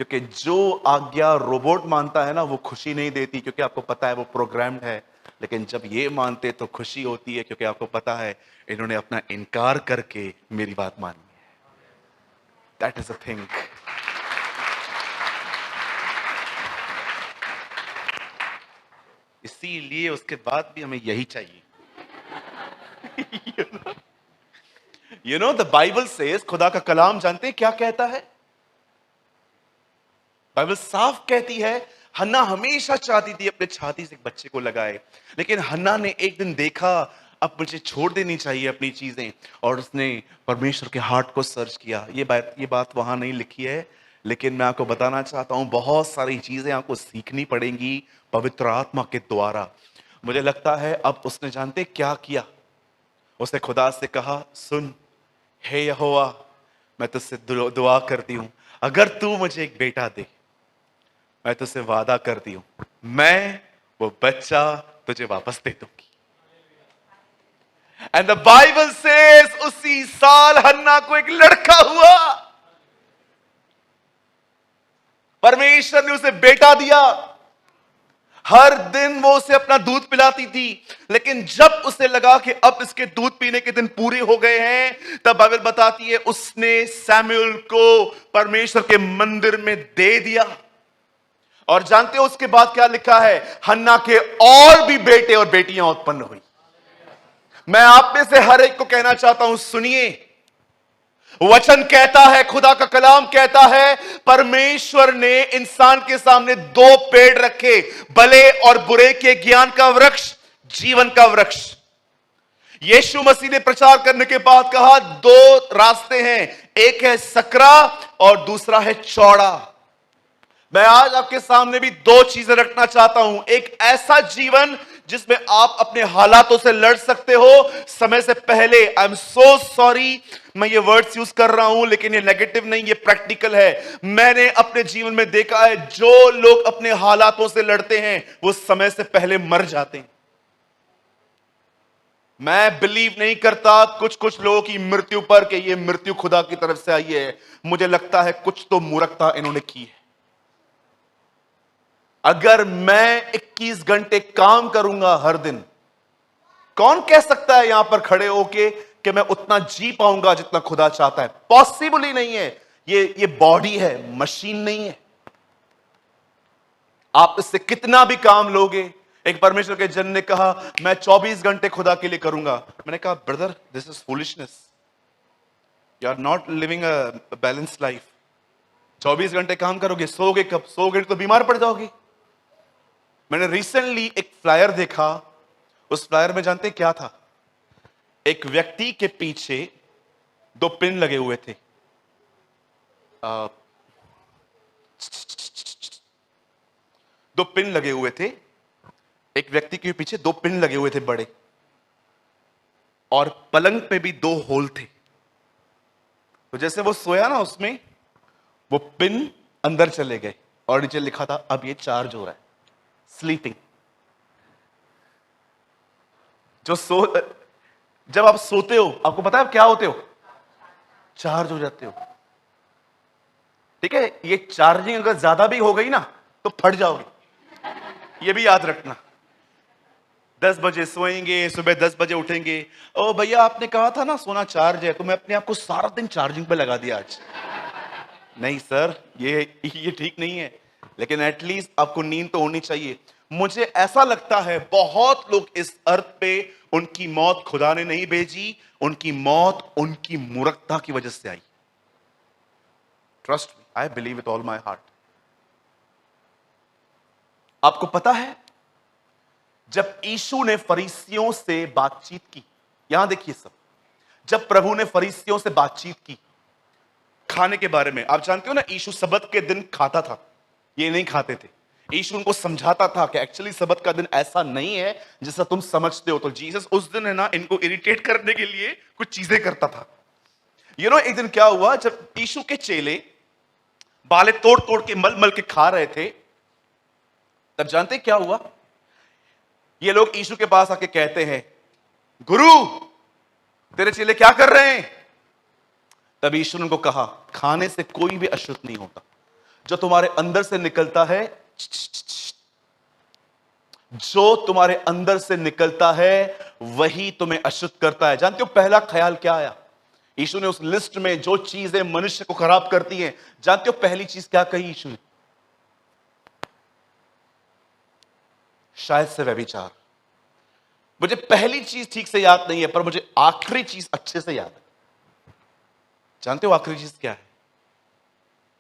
क्योंकि जो आज्ञा रोबोट मानता है ना, वो खुशी नहीं देती, क्योंकि आपको पता है वो प्रोग्राम्ड है। लेकिन जब ये मानते तो खुशी होती है, क्योंकि आपको पता है इन्होंने अपना इनकार करके मेरी बात मानी है। That is a thing. इसीलिए उसके बाद भी हमें यही चाहिए। You know the Bible says, खुदा का कलाम जानते हैं क्या कहता है? बाइबल साफ कहती है, हन्ना हमेशा चाहती थी अपने छाती से एक बच्चे को लगाए, लेकिन हन्ना ने एक दिन देखा अब मुझे छोड़ देनी चाहिए अपनी चीजें, और उसने परमेश्वर के हार्ट को सर्च किया। ये बात वहां नहीं लिखी है, लेकिन मैं आपको बताना चाहता हूं बहुत सारी चीजें आपको सीखनी पड़ेंगी पवित्र आत्मा के द्वारा। मुझे लगता है अब उसने जानते क्या किया, उसने खुदा से कहा, सुन हे यहोवा, मैं तुझसे दुआ करती हूं, अगर तू मुझे एक बेटा दे, मैं तुझसे वादा करती हूं, मैं वो बच्चा तुझे वापस दे दूंगी। एंड द बाइबल सेज उसी साल हन्ना को एक लड़का हुआ, परमेश्वर ने उसे बेटा दिया। हर दिन वो उसे अपना दूध पिलाती थी, लेकिन जब उसे लगा कि अब इसके दूध पीने के दिन पूरे हो गए हैं, तब बाइबल बताती है उसने सैमुएल को परमेश्वर के मंदिर में दे दिया। और जानते हो उसके बाद क्या लिखा है? हन्ना के और भी बेटे और बेटियां उत्पन्न हुई। मैं आप में से हर एक को कहना चाहता हूं, सुनिए, वचन कहता है, खुदा का कलाम कहता है, परमेश्वर ने इंसान के सामने दो पेड़ रखे, भले और बुरे के ज्ञान का वृक्ष, जीवन का वृक्ष। यीशु मसीह ने प्रचार करने के बाद कहा दो रास्ते हैं, एक है सकरा और दूसरा है चौड़ा। मैं आज आपके सामने भी दो चीजें रखना चाहता हूं, एक ऐसा जीवन जिसमें आप अपने हालातों से लड़ सकते हो समय से पहले। आई एम सो सॉरी मैं ये वर्ड्स यूज कर रहा हूं, लेकिन ये नेगेटिव नहीं, ये प्रैक्टिकल है। मैंने अपने जीवन में देखा है जो लोग अपने हालातों से लड़ते हैं वो समय से पहले मर जाते हैं। मैं बिलीव नहीं करता कुछ लोगों की मृत्यु पर कि ये मृत्यु खुदा की तरफ से आई है। मुझे लगता है कुछ तो मूर्खता इन्होंने की है। अगर मैं 21 घंटे काम करूंगा हर दिन, कौन कह सकता है यहां पर खड़े होके कि मैं उतना जी पाऊंगा जितना खुदा चाहता है? पॉसिबल ही नहीं है। ये बॉडी है, मशीन नहीं है। आप इससे कितना भी काम लोगे। एक परमेश्वर के जन ने कहा मैं 24 घंटे खुदा के लिए करूंगा। मैंने कहा brother this is foolishness, you are not living a balance life. 24 घंटे काम करोगे, सोओगे कब? सोओगे तो बीमार पड़ जाओगे। मैंने रिसेंटली एक फ्लायर देखा, उस फ्लायर में जानते क्या था? एक व्यक्ति के पीछे दो पिन लगे हुए थे। दो पिन लगे हुए थे, एक व्यक्ति के पीछे दो पिन लगे हुए थे बड़े, और पलंग पे भी दो होल थे। तो जैसे वो सोया ना, उसमें वो पिन अंदर चले गए और नीचे लिखा था अब ये चार्ज हो रहा है, स्लीपिंग। जब आप सोते हो आपको पता है आप क्या होते हो? चार्ज हो जाते हो। ठीक है, ये चार्जिंग अगर ज्यादा भी हो गई ना तो फट जाओगे, ये भी याद रखना। 10 बजे सोएंगे, सुबह 10 बजे उठेंगे, ओ भैया आपने कहा था ना सोना चार्ज है, तो मैं अपने आप को सारा दिन चार्जिंग पे लगा दिया आज। नहीं सर, ये ठीक नहीं है। लेकिन एटलीस्ट आपको नींद तो होनी चाहिए। मुझे ऐसा लगता है बहुत लोग इस अर्थ पे, उनकी मौत खुदा ने नहीं भेजी, उनकी मौत उनकी मूर्खता की वजह से आई। Trust me, I believe with all my heart. आपको पता है जब यीशु ने फरीसियों से बातचीत की, यहां देखिए सब, जब प्रभु ने फरीसियों से बातचीत की खाने के बारे में, आप जानते हो ना यीशु सबत के दिन खाता था, ये नहीं खाते थे। यीशु उनको समझाता था कि एक्चुअली सबत का दिन ऐसा नहीं है जैसा तुम समझते हो। तो जीसस उस दिन है ना इनको इरिटेट करने के लिए कुछ चीजें करता था। एक दिन क्या हुआ, जब यीशु के चेले बाले तोड़ तोड़ के मल मल के खा रहे थे, तब जानते क्या हुआ, ये लोग यीशु के पास आके कहते हैं, गुरु तेरे चेले क्या कर रहे हैं? तब यीशु ने उनको कहा, खाने से कोई भी अशुद्ध नहीं होता, जो तुम्हारे अंदर से निकलता है, जो तुम्हारे अंदर से निकलता है वही तुम्हें अशुद्ध करता है। जानते हो पहला ख्याल क्या आया? यीशु ने उस लिस्ट में जो चीजें मनुष्य को खराब करती हैं, जानते हो पहली चीज क्या कही यीशु ने? शायद से व्यभिचार। मुझे पहली चीज ठीक से याद नहीं है, पर मुझे आखिरी चीज अच्छे से याद है। जानते हो आखिरी चीज क्या है?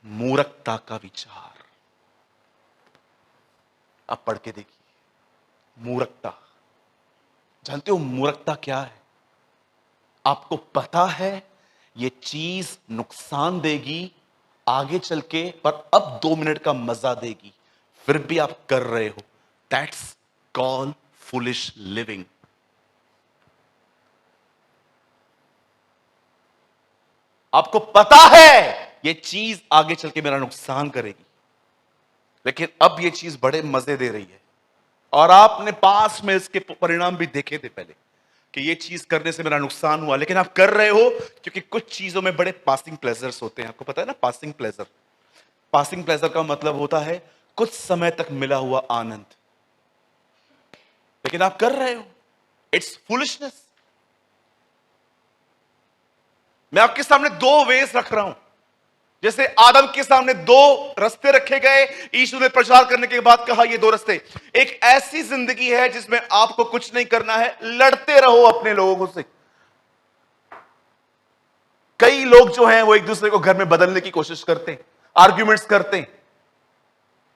मूर्खता का विचार। आप पढ़ के देखिए, मूर्खता। जानते हो मूर्खता क्या है? आपको पता है ये चीज नुकसान देगी आगे चल के, पर अब 2 मिनट का मजा देगी, फिर भी आप कर रहे हो। That's called foolish living. आपको पता है ये चीज आगे चल के मेरा नुकसान करेगी, लेकिन अब ये चीज बड़े मजे दे रही है, और आपने पास में इसके परिणाम भी देखे थे पहले कि ये चीज करने से मेरा नुकसान हुआ, लेकिन आप कर रहे हो क्योंकि कुछ चीजों में बड़े पासिंग प्लेजर्स होते हैं। आपको पता है ना पासिंग प्लेजर? पासिंग प्लेजर का मतलब होता है कुछ समय तक मिला हुआ आनंद, लेकिन आप कर रहे हो। It's foolishness. मैं आपके सामने 2 वेज रख रहा हूं। जैसे आदम के सामने 2 रास्ते रखे गए, यीशु ने प्रचार करने के बाद कहा ये 2 रास्ते। एक ऐसी जिंदगी है जिसमें आपको कुछ नहीं करना है, लड़ते रहो अपने लोगों से। कई लोग जो हैं वो एक दूसरे को घर में बदलने की कोशिश करते हैं, आर्ग्यूमेंट्स करते हैं।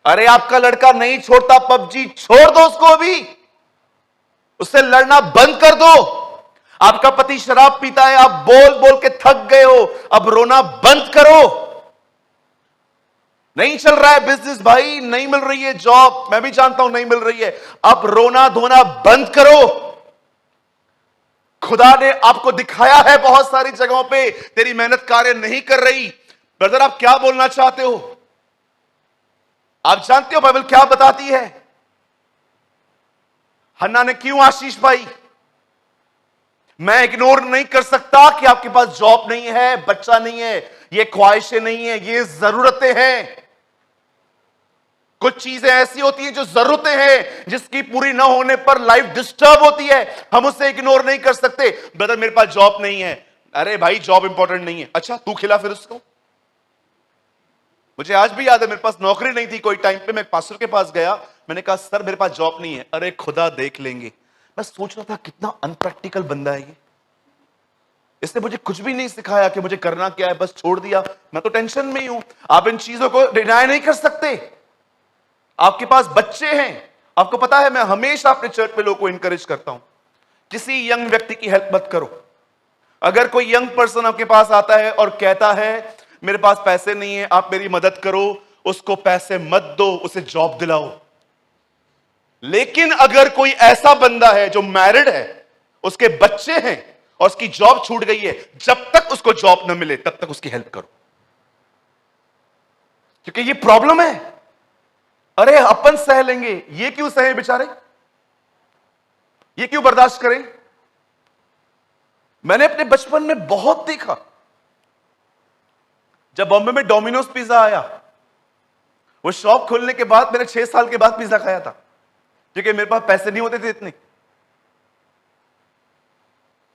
अरे आपका लड़का नहीं छोड़ता पबजी, छोड़ दो उसको अभी, उससे लड़ना बंद कर दो। आपका पति शराब पीता है, आप बोल बोल के थक गए हो, अब रोना बंद करो। नहीं चल रहा है बिजनेस भाई, नहीं मिल रही है जॉब, मैं भी जानता हूं नहीं मिल रही है, अब रोना धोना बंद करो। खुदा ने आपको दिखाया है बहुत सारी जगहों पे तेरी मेहनत कार्य नहीं कर रही। ब्रदर आप क्या बोलना चाहते हो? आप जानते हो बाइबल क्या बताती है? हन्ना ने क्यों आशीष पाई? मैं इग्नोर नहीं कर सकता कि आपके पास जॉब नहीं है, बच्चा नहीं है, ये ख्वाहिशें नहीं है, ये जरूरतें हैं। कुछ चीजें ऐसी होती हैं जो जरूरतें हैं, जिसकी पूरी ना होने पर लाइफ डिस्टर्ब होती है, हम उसे इग्नोर नहीं कर सकते। ब्रदर मेरे पास जॉब नहीं है, अरे भाई जॉब इंपॉर्टेंट नहीं है, अच्छा तू खिला फिर उसको। मुझे आज भी याद है मेरे पास नौकरी नहीं थी कोई टाइम पे, मैं पास्टर के पास गया, मैंने कहा सर मेरे पास जॉब नहीं है। अरे खुदा देख लेंगे। मैं सोच रहा था कितना अनप्रैक्टिकल बंदा है ये, इसने मुझे कुछ भी नहीं सिखाया कि मुझे करना क्या है, बस छोड़ दिया। मैं तो टेंशन में ही हूं। आप इन चीजों को डिनाई नहीं कर सकते। आपके पास बच्चे हैं, आपको पता है मैं हमेशा अपने चर्च में लोगों को इंकरेज करता हूं, किसी यंग व्यक्ति की हेल्प मत करो। अगर कोई यंग पर्सन आपके पास आता है और कहता है मेरे पास पैसे नहीं है, आप मेरी मदद करो, उसको पैसे मत दो, उसे जॉब दिलाओ। लेकिन अगर कोई ऐसा बंदा है जो मैरिड है, उसके बच्चे हैं और उसकी जॉब छूट गई है, जब तक उसको जॉब न मिले तब तक उसकी हेल्प करो, क्योंकि ये प्रॉब्लम है। अरे अपन सह लेंगे, ये क्यों सहे बेचारे, ये क्यों बर्दाश्त करें? मैंने अपने बचपन में बहुत देखा, जब बॉम्बे में डोमिनोज पिज्जा आया, वो शॉप खोलने के बाद मैंने 6 साल के बाद पिज्जा खाया था, क्योंकि मेरे पास पैसे नहीं होते थे इतने।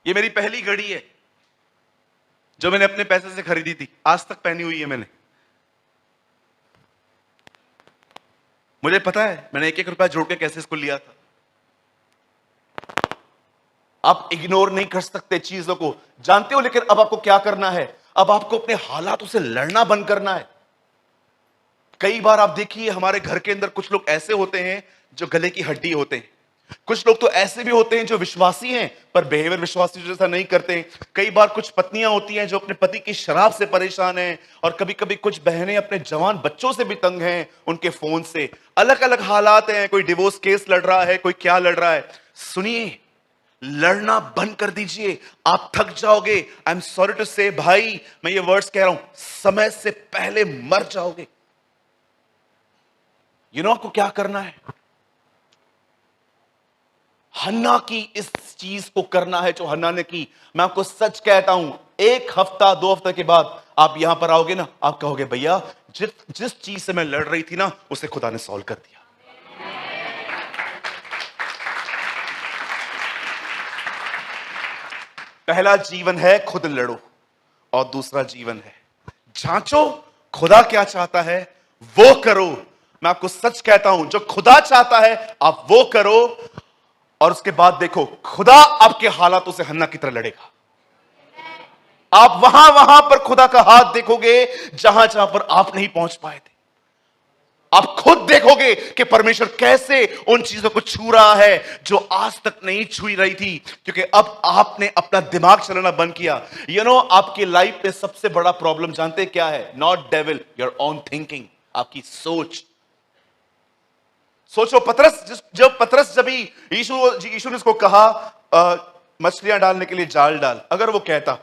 ये मेरी पहली घड़ी है जो मैंने अपने पैसे से खरीदी थी, आज तक पहनी हुई है मैंने। मुझे पता है मैंने एक एक रुपया जोड़ के कैसे इसको लिया था। आप इग्नोर नहीं कर सकते चीजों को, जानते हो, लेकिन अब आपको क्या करना है? अब आपको अपने हालातों से लड़ना बंद करना है। कई बार आप देखिए हमारे घर के अंदर कुछ लोग ऐसे होते हैं जो गले की हड्डी होते हैं। कुछ लोग तो ऐसे भी होते हैं जो विश्वासी हैं पर बिहेवियर विश्वासी जैसा नहीं करते हैं। कई बार कुछ पत्नियां होती हैं जो अपने पति की शराब से परेशान हैं, और कभी कभी कुछ बहनें अपने जवान बच्चों से भी तंग हैं, उनके फोन से। अलग अलग हालात हैं, कोई डिवोर्स केस लड़ रहा है, कोई क्या लड़ रहा है। सुनिए, लड़ना बंद कर दीजिए, आप थक जाओगे। आई एम सॉरी टू से भाई, मैं ये वर्ड्स कह रहा हूं, समय से पहले मर जाओगे। आपको क्या करना है? हन्ना की इस चीज को करना है जो हन्ना ने की। मैं आपको सच कहता हूं, एक हफ्ता 2 हफ्ते के बाद आप यहां पर आओगे ना, आप कहोगे भैया जिस जिस चीज से मैं लड़ रही थी ना, उसे खुदा ने सॉल्व कर दिया। पहला जीवन है खुद लड़ो, और दूसरा जीवन है जांचो खुदा क्या चाहता है वो करो। मैं आपको सच कहता हूं, जो खुदा चाहता है आप वो करो, और उसके बाद देखो खुदा आपके हालातों से हन्ना की तरह लड़ेगा। आप वहां वहां पर खुदा का हाथ देखोगे जहां जहां पर आप नहीं पहुंच पाए थे। आप खुद देखोगे कि परमेश्वर कैसे उन चीजों को छू रहा है जो आज तक नहीं छुई रही थी, क्योंकि अब आपने अपना दिमाग चलाना बंद किया। आपकी लाइफ में सबसे बड़ा प्रॉब्लम जानते क्या है? Not devil, your own thinking, आपकी सोच। सोचो, जब यीशु ने उसको कहा मछलियां डालने के लिए जाल डाल, अगर वो कहता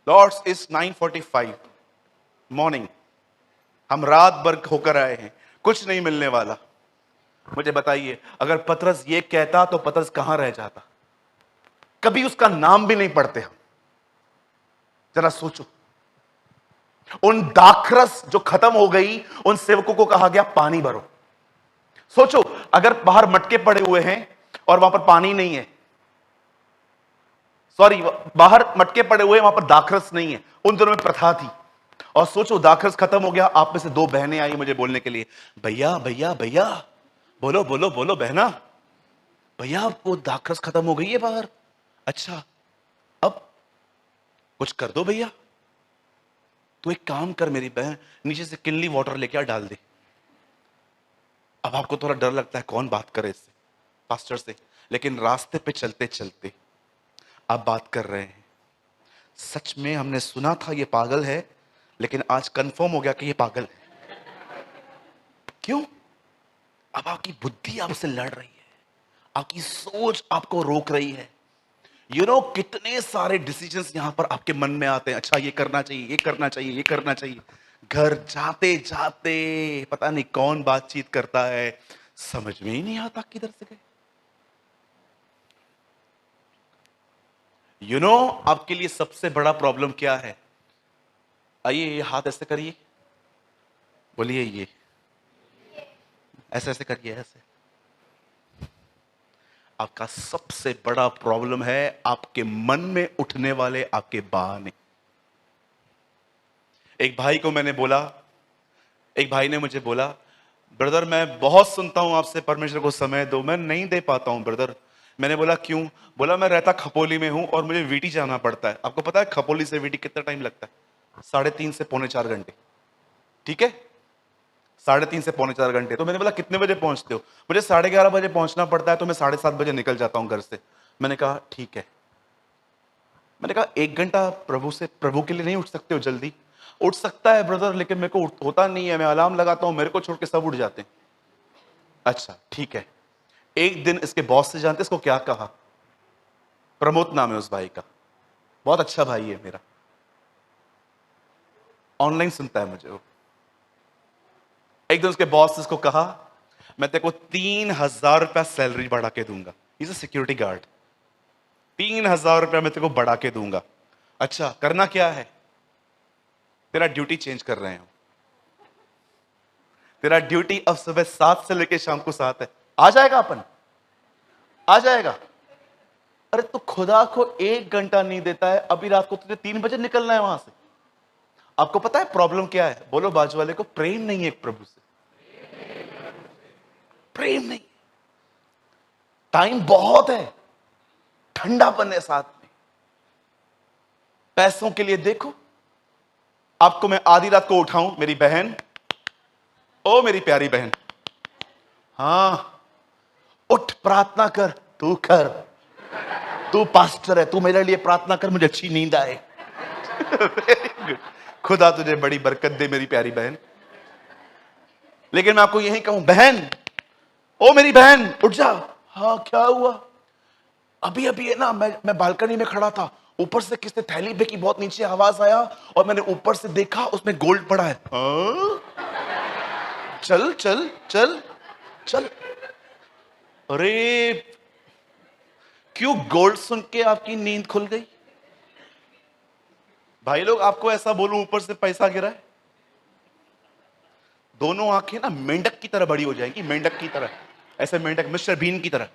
लॉर्ड्स इज 9:45 मॉर्निंग, हम रात भर होकर आए हैं, कुछ नहीं मिलने वाला, मुझे बताइए, अगर पतरस ये कहता तो पतरस कहां रह जाता? कभी उसका नाम भी नहीं पढ़ते हम। जरा सोचो, उन दाखरस जो खत्म हो गई, उन सेवकों को कहा गया पानी भरो। सोचो, अगर बाहर मटके पड़े हुए हैं और वहां पर पानी नहीं है, सॉरी, बाहर मटके पड़े हुए हैं, वहां पर दाखरस नहीं है, उन दोनों में प्रथा थी। और सोचो दाखरस खत्म हो गया, आप में से 2 बहनें आई मुझे बोलने के लिए, भैया भैया भैया, बोलो बोलो बोलो बहना, भैया वो दाखरस खत्म हो गई है बाहर। अच्छा, अब कुछ कर दो भैया। तो एक काम कर मेरी बहन, नीचे से किनली वाटर लेके आ डाल दे। अब आपको थोड़ा डर लगता है कौन बात करे इससे, पास्टर से, लेकिन रास्ते पे चलते चलते आप बात कर रहे हैं। सच में हमने सुना था ये पागल है, लेकिन आज कंफर्म हो गया कि ये पागल है। क्यों? अब आपकी बुद्धि आपसे लड़ रही है, आपकी सोच आपको रोक रही है। कितने सारे डिसीजंस यहां पर आपके मन में आते हैं, अच्छा ये करना चाहिए, ये करना चाहिए, ये करना चाहिए। घर जाते जाते पता नहीं कौन बातचीत करता है, समझ में ही नहीं आता किधर से गए। आपके लिए सबसे बड़ा प्रॉब्लम क्या है? आइए, ये हाथ ऐसे करिए, बोलिए ये ऐसे ऐसे करिए, ऐसे। आपका सबसे बड़ा प्रॉब्लम है आपके मन में उठने वाले आपके बहाने। एक भाई को मैंने बोला, एक भाई ने मुझे बोला, ब्रदर मैं बहुत सुनता हूं आपसे, परमेश्वर को समय दो, मैं नहीं दे पाता हूं ब्रदर। मैंने बोला क्यों? बोला मैं रहता खपोली में हूं और मुझे वीटी जाना पड़ता है। आपको पता है खपोली से वीटी कितना टाइम लगता है? 3.5 से पौने 4 घंटे। ठीक है, 3.5 से पौने 4 घंटे। तो मैंने बोला कितने बजे पहुंचते हो? मुझे 11:30 बजे पहुंचना पड़ता है, तो मैं 7:30 बजे निकल जाता हूं घर से। मैंने कहा ठीक है। मैंने कहा 1 घंटा प्रभु के लिए नहीं उठ सकते हो जल्दी? उठ सकता है ब्रदर, लेकिन मेरे को होता नहीं है, मैं अलार्म लगाता हूं, मेरे को छोड़ के सब उठ जाते हैं। अच्छा ठीक है। एक दिन इसके बॉस से, जानते इसको क्या कहा? प्रमोद नाम है उस भाई का, बहुत अच्छा भाई है मेरा, ऑनलाइन सुनता है मुझे वो। एक दिन उसके बॉस ने इसको कहा, मैं तेरे को 3,000 रुपया सैलरी बढ़ा के दूंगा। Is a security guard. 3,000 रुपया मैं तेरे को बढ़ा के दूंगा। अच्छा करना क्या है? तेरा ड्यूटी चेंज कर रहे हो, तेरा ड्यूटी अब सुबह 7 से लेकर शाम को 7 है। आ जाएगा अपन? आ जाएगा? अरे तो खुदा को 1 घंटा नहीं देता है, अभी रात को तुझे 3 बजे निकलना है वहां से। आपको पता है प्रॉब्लम क्या है? बोलो बाजू वाले को, प्रेम नहीं है एक प्रभु से। प्रेम नहीं, टाइम बहुत है, ठंडापन है साथ में। पैसों के लिए देखो, आपको मैं आधी रात को उठाऊं, मेरी बहन, ओ मेरी प्यारी बहन, हां उठ प्रार्थना कर, तू कर, तू पास्टर है, तू मेरे लिए प्रार्थना कर, मुझे अच्छी नींद आए। वेरी गुड, खुदा तुझे बड़ी बरकत दे मेरी प्यारी बहन। लेकिन मैं आपको यही कहूं, बहन, ओ मेरी बहन उठ जा। हाँ क्या हुआ? अभी अभी है ना, मैं बालकनी में खड़ा था, ऊपर से किसने थैली फेंकी, बहुत नीचे आवाज आया और मैंने ऊपर से देखा, उसमें गोल्ड पड़ा है। हाँ? चल चल चल चल। अरे क्यों गोल्ड सुन के आपकी नींद खुल गई? भाई लोग, आपको ऐसा बोलूं, ऊपर से पैसा गिरा है, दोनों आंखें ना मेंढक की तरह बड़ी हो जाएंगी, मेंढक की तरह, ऐसे मेंढक मिस्टर बीन की तरह।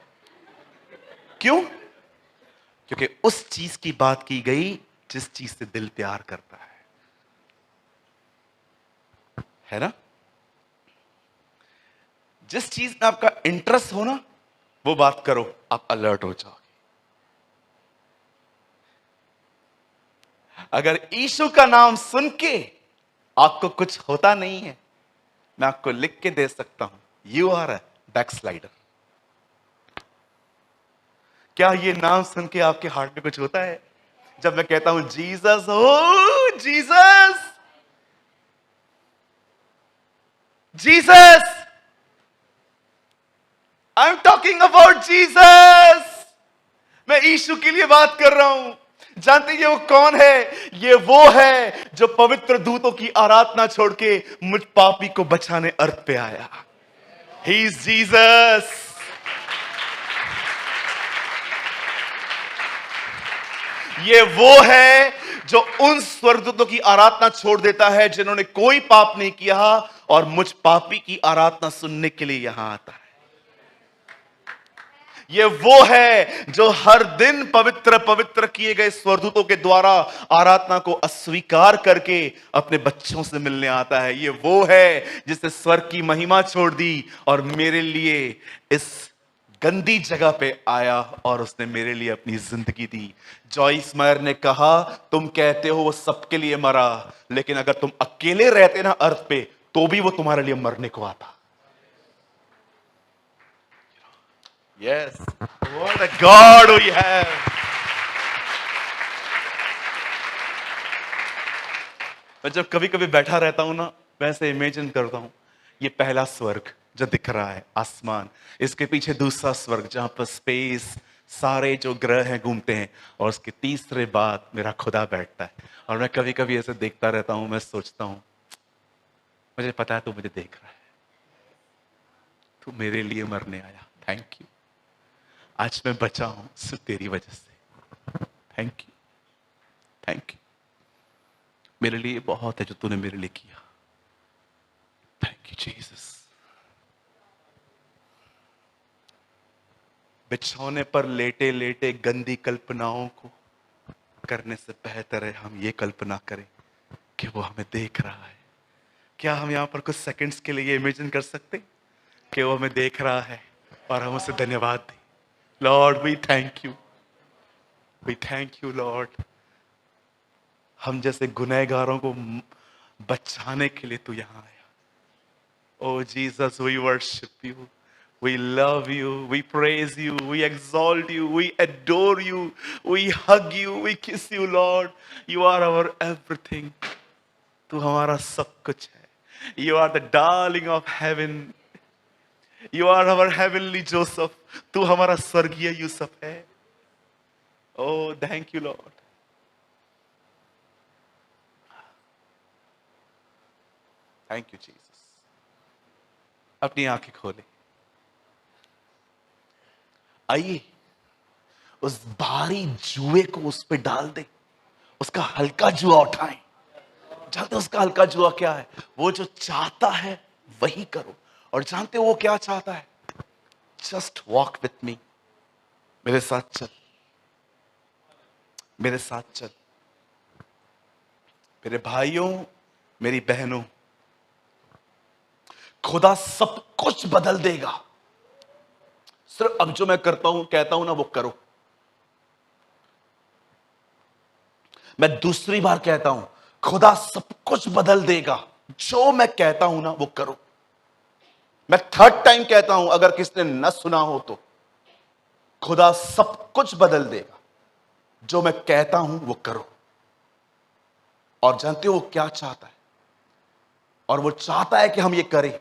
क्यों? क्योंकि उस चीज की बात की गई जिस चीज से दिल प्यार करता है ना? जिस चीज में आपका इंटरेस्ट हो ना, वो बात करो, आप अलर्ट हो जाओगे। अगर यीशु का नाम सुन के आपको कुछ होता नहीं है, मैं आपको लिख के दे सकता हूं, यू आर अ बैकस्लाइडर। क्या ये नाम सुन के आपके हार्ट में कुछ होता है? जब मैं कहता हूं जीसस, हो Jesus, Jesus, I am talking about Jesus, मैं यीशु के लिए बात कर रहा हूं। जानते हैं वो कौन है? ये वो है जो पवित्र दूतों की आराधना छोड़ के मुझ पापी को बचाने अर्थ पे आया। He is Jesus. ये वो है जो उन स्वर्गदूतों की आराधना छोड़ देता है जिन्होंने कोई पाप नहीं किया और मुझ पापी की आराधना सुनने के लिए यहां आता है। ये वो है जो हर दिन पवित्र पवित्र किए गए स्वर्गदूतों के द्वारा आराधना को अस्वीकार करके अपने बच्चों से मिलने आता है। ये वो है जिसने स्वर्ग की महिमा छोड़ दी और मेरे लिए इस गंदी जगह पे आया और उसने मेरे लिए अपनी जिंदगी दी। जॉइस मायर ने कहा, तुम कहते हो वो सबके लिए मरा, लेकिन अगर तुम अकेले रहते ना अर्थ पे, तो भी वो तुम्हारे लिए मरने को आता। Yes, what a God we have. मैं जब कभी कभी बैठा रहता हूं ना, वैसे इमेजिन करता हूं, ये पहला स्वर्ग जो दिख रहा है, आसमान, इसके पीछे दूसरा स्वर्ग जहां पर स्पेस, सारे जो ग्रह हैं घूमते हैं, और उसके तीसरे बाद मेरा खुदा बैठता है। और मैं कभी कभी ऐसे देखता रहता हूं, मैं सोचता हूं, मुझे पता है तू मुझे देख रहा है, तू मेरे लिए मरने आया, थैंक यू। आज मैं बचा हूं सिर्फ तेरी वजह से, थैंक यू, थैंक यू। मेरे लिए बहुत है जो तूने मेरे लिए किया, थैंक यू जीसस। बिछौने पर लेटे लेटे गंदी कल्पनाओं को करने से बेहतर है हम ये कल्पना करें कि वो हमें देख रहा है। क्या हम यहां पर कुछ सेकंड्स के लिए इमेजिन कर सकते कि वो हमें देख रहा है और हम उसे धन्यवाद दें? Lord we thank you, we thank you Lord. हम जैसे गुनहगारों को बचाने के लिए तू यहां आया। Oh Jesus, we worship you, we love you, we praise you, we exalt you, we adore you, we hug you, we kiss you Lord. You are our everything. तू हमारा सब कुछ है। You are the darling of heaven. You are our heavenly Joseph. तू हमारा स्वर्गीय यूसुफ है। Oh, thank you Lord. Thank you Jesus. अपनी आंखें खोले, आइए उस भारी जुए को उस पे डाल दे, उसका हल्का जुआ उठाएं। जानते उसका हल्का जुआ क्या है? वो जो चाहता है वही करो। और जानते हो वो क्या चाहता है? जस्ट वॉक विथ मी, मेरे साथ चल, मेरे साथ चल। मेरे भाइयों, मेरी बहनों, खुदा सब कुछ बदल देगा सिर्फ अब जो मैं करता हूं कहता हूं ना वो करो। मैं दूसरी बार कहता हूं, खुदा सब कुछ बदल देगा, जो मैं कहता हूं ना वो करो। मैं थर्ड टाइम कहता हूं, अगर किसने न सुना हो तो, खुदा सब कुछ बदल देगा, जो मैं कहता हूं वो करो। और जानते हो वो क्या चाहता है? और वो चाहता है कि हम ये करें।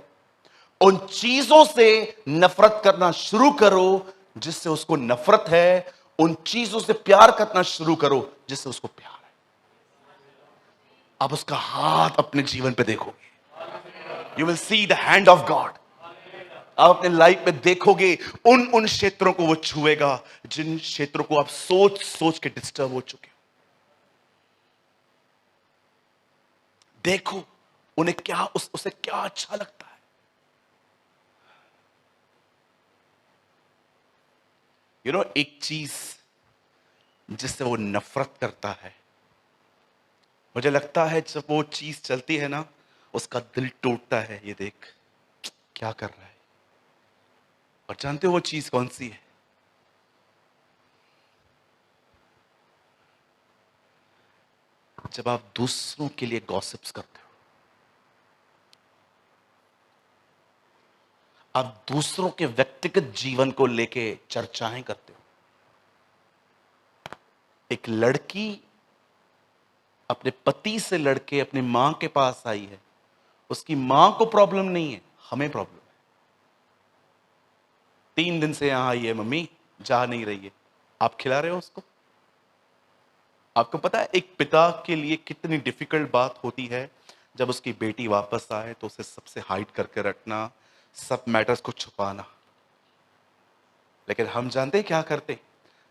उन चीजों से नफरत करना शुरू करो जिससे उसको नफरत है, उन चीजों से प्यार करना शुरू करो जिससे उसको प्यार है। आप उसका हाथ अपने जीवन पे देखोगे, you will see the hand of God. आप अपने लाइफ में देखोगे, उन उन क्षेत्रों को वो छुएगा जिन क्षेत्रों को आप सोच सोच के डिस्टर्ब हो चुके हो। देखो उन्हें क्या, उसे क्या अच्छा लगता है। एक चीज जिससे वो नफरत करता है, मुझे लगता है जब वो चीज चलती है ना, उसका दिल टूटता है, ये देख क्या कर रहा है। और जानते हो वो चीज कौन सी है? जब आप दूसरों के लिए गॉसिप्स करते हो, आप दूसरों के व्यक्तिगत जीवन को लेके चर्चाएं करते हो। एक लड़की अपने पति से लड़के अपनी मां के पास आई है, उसकी मां को प्रॉब्लम नहीं है, हमें प्रॉब्लम है। 3 दिन से यहां आई है, मम्मी जा नहीं रही है, आप खिला रहे हो उसको। आपको पता है एक पिता के लिए कितनी डिफिकल्ट बात होती है जब उसकी बेटी वापस आए तो उसे सबसे हाइड करके रखना, सब मैटर्स को छुपाना। लेकिन हम जानते हैं क्या करते,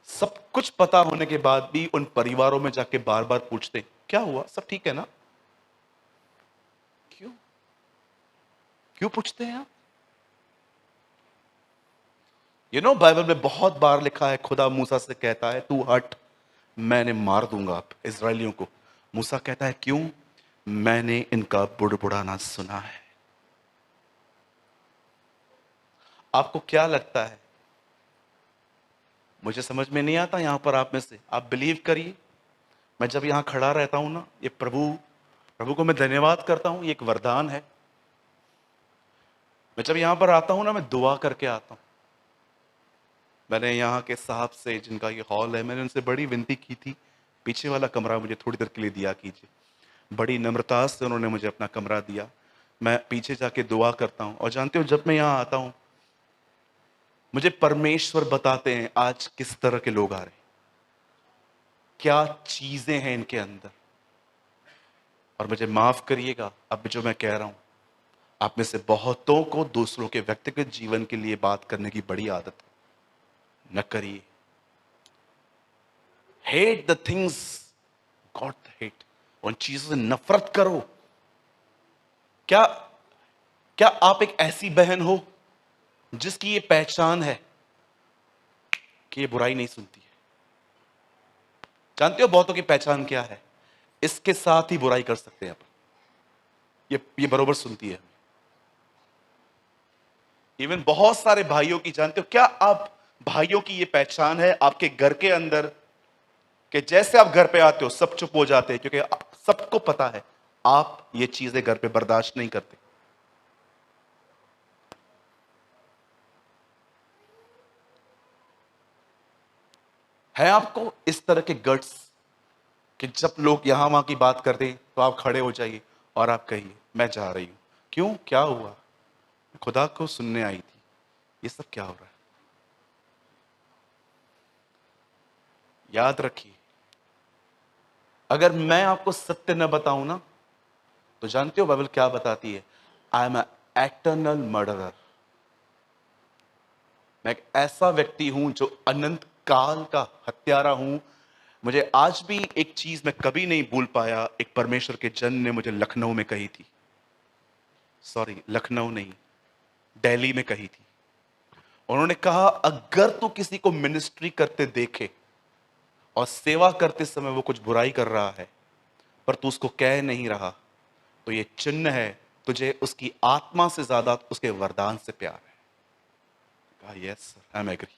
सब कुछ पता होने के बाद भी उन परिवारों में जाके बार बार पूछते, क्या हुआ, सब ठीक है ना? क्यों क्यों पूछते हैं आप? बाइबल में बहुत बार लिखा है, खुदा मूसा से कहता है तू हट, मैंने मार दूंगा आप इजरायलियों को। मूसा कहता है क्यों? मैंने इनका बुड़बुड़ाना सुना है। आपको क्या लगता है? मुझे समझ में नहीं आता, यहां पर आप में से आप बिलीव करिए, मैं जब यहां खड़ा रहता हूं ना, ये प्रभु प्रभु को मैं धन्यवाद करता हूं, ये एक वरदान है। मैं जब यहां पर आता हूं ना, मैं दुआ करके आता हूं। मैंने यहाँ के साहब से, जिनका ये हॉल है, मैंने उनसे बड़ी विनती की थी, पीछे वाला कमरा मुझे थोड़ी देर के लिए दिया कीजिए। बड़ी नम्रता से उन्होंने मुझे अपना कमरा दिया। मैं पीछे जाके दुआ करता हूँ। और जानते हो जब मैं यहाँ आता हूँ, मुझे परमेश्वर बताते हैं आज किस तरह के लोग आ रहे हैं, क्या चीजें हैं इनके अंदर। और मुझे माफ करिएगा अब जो मैं कह रहा हूं, आप में से बहुतों को दूसरों के व्यक्तिगत जीवन के लिए बात करने की बड़ी आदत है, न करिए। Hate the things God hate, उन चीजों से नफरत करो। क्या क्या आप एक ऐसी बहन हो जिसकी ये पहचान है कि ये बुराई नहीं सुनती है? जानते हो बहुतों की पहचान क्या है? इसके साथ ही बुराई कर सकते हैं अपन, ये बरोबर सुनती है। इवन बहुत सारे भाइयों की, जानते हो क्या आप भाइयों की ये पहचान है आपके घर के अंदर, कि जैसे आप घर पे आते हो सब चुप हो जाते हैं, क्योंकि सबको पता है आप ये चीजें घर पे बर्दाश्त नहीं करते। है आपको इस तरह के गट्स कि जब लोग यहां वहां की बात करते हैं तो आप खड़े हो जाइए और आप कहिए मैं जा रही हूं? क्यों, क्या हुआ? खुदा को सुनने आई थी। ये सब क्या हो रहा है? याद रखिए, अगर मैं आपको सत्य न बताऊं ना, तो जानते हो बाइबल क्या बताती है? I am eternal murderer. मैं एक ऐसा व्यक्ति हूं जो अनंत काल का हत्यारा हूं। मुझे आज भी एक चीज मैं कभी नहीं भूल पाया, एक परमेश्वर के जन ने मुझे लखनऊ में कही थी, सॉरी लखनऊ नहीं, दिल्ली में कही थी। उन्होंने कहा अगर तू किसी को मिनिस्ट्री करते देखे और सेवा करते समय वो कुछ बुराई कर रहा है पर तू उसको कह नहीं रहा, तो ये चिन्ह है तुझे उसकी आत्मा से ज्यादा उसके वरदान से प्यार है। कहा yes sir, I am agree.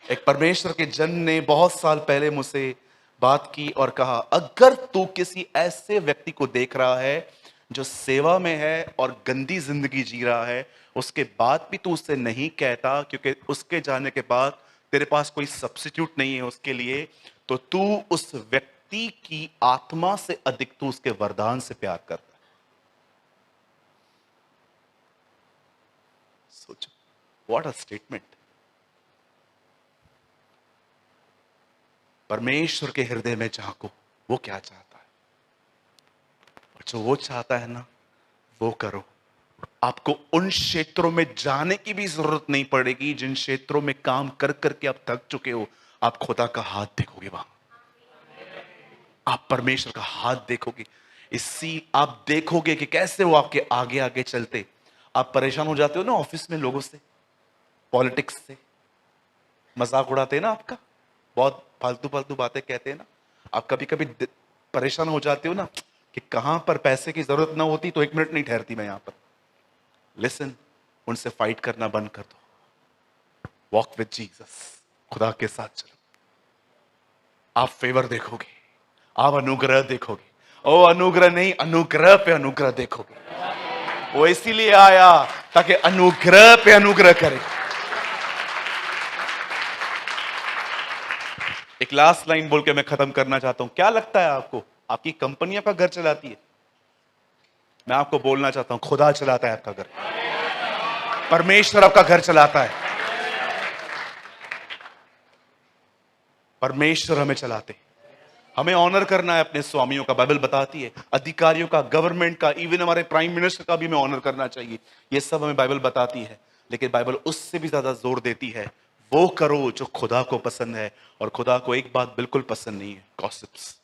एक परमेश्वर के जन ने बहुत साल पहले मुझसे बात की और कहा, अगर तू किसी ऐसे व्यक्ति को देख रहा है जो सेवा में है और गंदी जिंदगी जी रहा है, उसके बाद भी तू उससे नहीं कहता क्योंकि उसके जाने के बाद तेरे पास कोई सब्स्टिट्यूट नहीं है उसके लिए, तो तू उस व्यक्ति की आत्मा से अधिक तू उसके वरदान से प्यार करता है। सोचो, व्हाट अ स्टेटमेंट। परमेश्वर के हृदय में झांको, वो क्या चाहता है, और जो वो चाहता है ना वो करो। आपको उन क्षेत्रों में जाने की भी जरूरत नहीं पड़ेगी जिन क्षेत्रों में काम कर करके आप थक चुके हो। आप खुदा का हाथ देखोगे वहां, आप परमेश्वर का हाथ देखोगे। इसी आप देखोगे कि कैसे वो आपके आगे आगे चलते। आप परेशान हो जाते हो ना ऑफिस में लोगों से, पॉलिटिक्स से, मजाक उड़ाते हैं ना आपका, बहुत फालतू फालतू बातें कहते हैं ना। आप कभी कभी परेशान हो जाते हो ना कि कहां पर पैसे की जरूरत ना होती तो 1 मिनट नहीं ठहरती मैं यहां पर। लिसन, उनसे फाइट करना बंद कर दो, वॉक विद जीसस, खुदा के साथ चलो। आप फेवर देखोगे, आप अनुग्रह देखोगे। ओ अनुग्रह नहीं, अनुग्रह पे अनुग्रह देखोगे। वो इसीलिए आया ताकि अनुग्रह पे अनुग्रह करे। एक लास्ट लाइन बोल के मैं खत्म करना चाहता हूं। क्या लगता है आपको आपकी कंपनी आपका घर चलाती है? मैं आपको बोलना चाहता हूं, खुदा चलाता है आपका घर, परमेश्वर आपका घर चलाता है। परमेश्वर हमें चलाते, हमें ऑनर करना है अपने स्वामियों का। बाइबल बताती है अधिकारियों का, गवर्नमेंट का, इवन हमारे प्राइम मिनिस्टर का भी हमें ऑनर करना चाहिए। ये सब हमें बाइबल बताती है, लेकिन बाइबल उससे भी ज्यादा जोर देती है वो करो जो खुदा को पसंद है। और खुदा को एक बात बिल्कुल पसंद नहीं है, गॉसिप्स।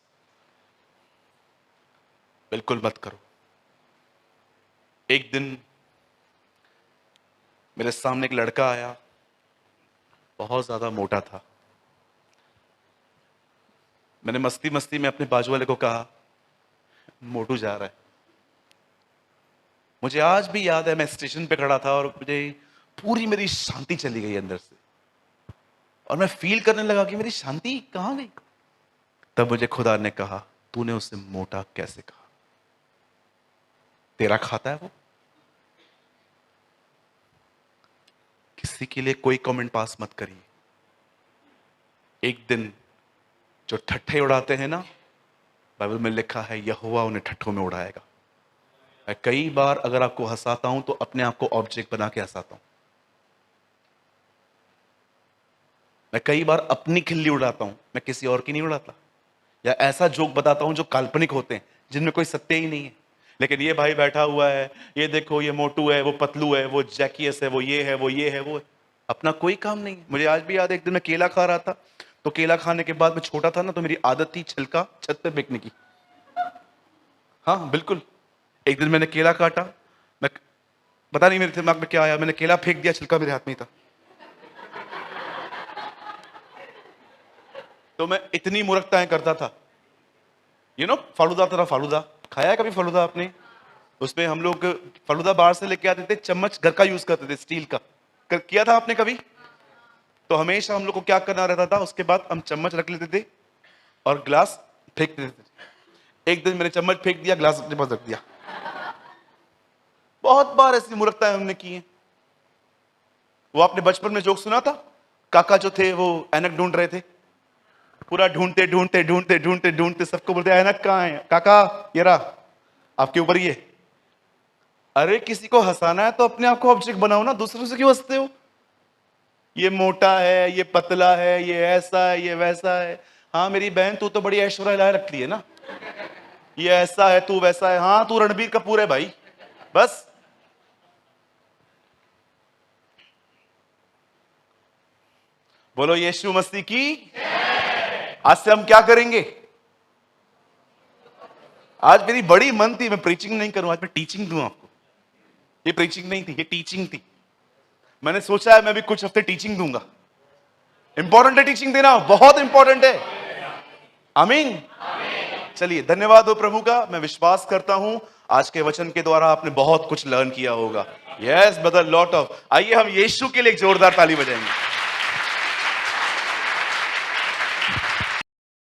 बिल्कुल मत करो। एक दिन मेरे सामने एक लड़का आया, बहुत ज्यादा मोटा था। मैंने मस्ती मस्ती में अपने बाजू वाले को कहा, मोटू जा रहा है। मुझे आज भी याद है, मैं स्टेशन पे खड़ा था और मुझे पूरी मेरी शांति चली गई अंदर से, और मैं फील करने लगा कि मेरी शांति कहां गई। तब मुझे खुदा ने कहा, तूने उससे मोटा कैसे कहा? तेरा खाता है वो। किसी के लिए कोई कमेंट पास मत करिए। एक दिन जो ठट्ठे उड़ाते हैं ना, बाइबल में लिखा है यहोवा उन्हें ठट्ठों में उड़ाएगा। मैं कई बार अगर आपको हंसाता हूं तो अपने आप को ऑब्जेक्ट बना के हंसाता हूं। मैं कई बार अपनी खिल्ली उड़ाता हूं, मैं किसी और की नहीं उड़ाता। या ऐसा जोक बताता हूं जो काल्पनिक होते हैं, जिनमें कोई सत्य ही नहीं है। लेकिन ये भाई बैठा हुआ है, ये देखो, ये मोटू है, वो पतलू है, वो जैकियस है, वो ये है, वो ये है, वो है। अपना कोई काम नहीं है। मुझे आज भी याद है, एक दिन मैं केला खा रहा था, तो केला खाने के बाद मैं छोटा था ना, तो मेरी आदत थी छिलका छत पे फेंकने की। हाँ बिल्कुल। एक दिन मैंने केला काटा, मैं पता नहीं मेरे दिमाग में क्या आया, मैंने केला फेंक दिया, छिलका मेरे हाथ में ही था। तो मैं इतनी मूर्खताएं करता था। फालूदा था, फालूदा खाया है कभी? फालूदा आपने? उसमें हम लोग फालूदा बाहर से लेके आते थे, चम्मच घर का यूज करते थे, स्टील का। किया था आपने कभी? तो हमेशा हम लोग को क्या करना रहता था, उसके बाद हम चम्मच रख लेते थे और ग्लास फेंक देते थे। एक दिन मैंने चम्मच फेंक दिया, ग्लास अपने पास रख दिया। बहुत बार ऐसी मूर्खताएं हमने की हैं। वो आपने बचपन में जोक सुना था, काका जो थे वो ऐनक ढूंढ रहे थे, पूरा ढूंढते ढूंढते ढूंढते ढूंढते ढूंढते सबको बोलते ऐनक कहाँ है? काका ये रहा आपके ऊपर ही है। अरे किसी को हंसाना है तो अपने आप को ऑब्जेक्ट बनाओ ना, दूसरों से क्यों हंसते हो? ये मोटा है, ये पतला है, ये ऐसा है, ये वैसा है। हाँ मेरी बहन, तू तो बड़ी ऐश्वर्या लाए रखती है ना, ये ऐसा है, तू वैसा है। हाँ तू रणबीर कपूर है भाई, बस। बोलो यीशु मसीह की। आज से हम क्या करेंगे? आज मेरी बड़ी मन थी मैं प्रीचिंग नहीं करूं, आज मैं टीचिंग दूं आपको। ये प्रीचिंग नहीं थी, ये टीचिंग थी। मैंने सोचा है मैं भी कुछ हफ्ते टीचिंग दूंगा। इंपॉर्टेंट है टीचिंग देना, बहुत इंपॉर्टेंट है। आमीन। चलिए, धन्यवाद हो प्रभु का। मैं विश्वास करता हूं आज के वचन के द्वारा आपने बहुत कुछ लर्न किया होगा। Yes brother, lot of. आइए हम यीशु के लिए एक जोरदार ताली बजाएंगे।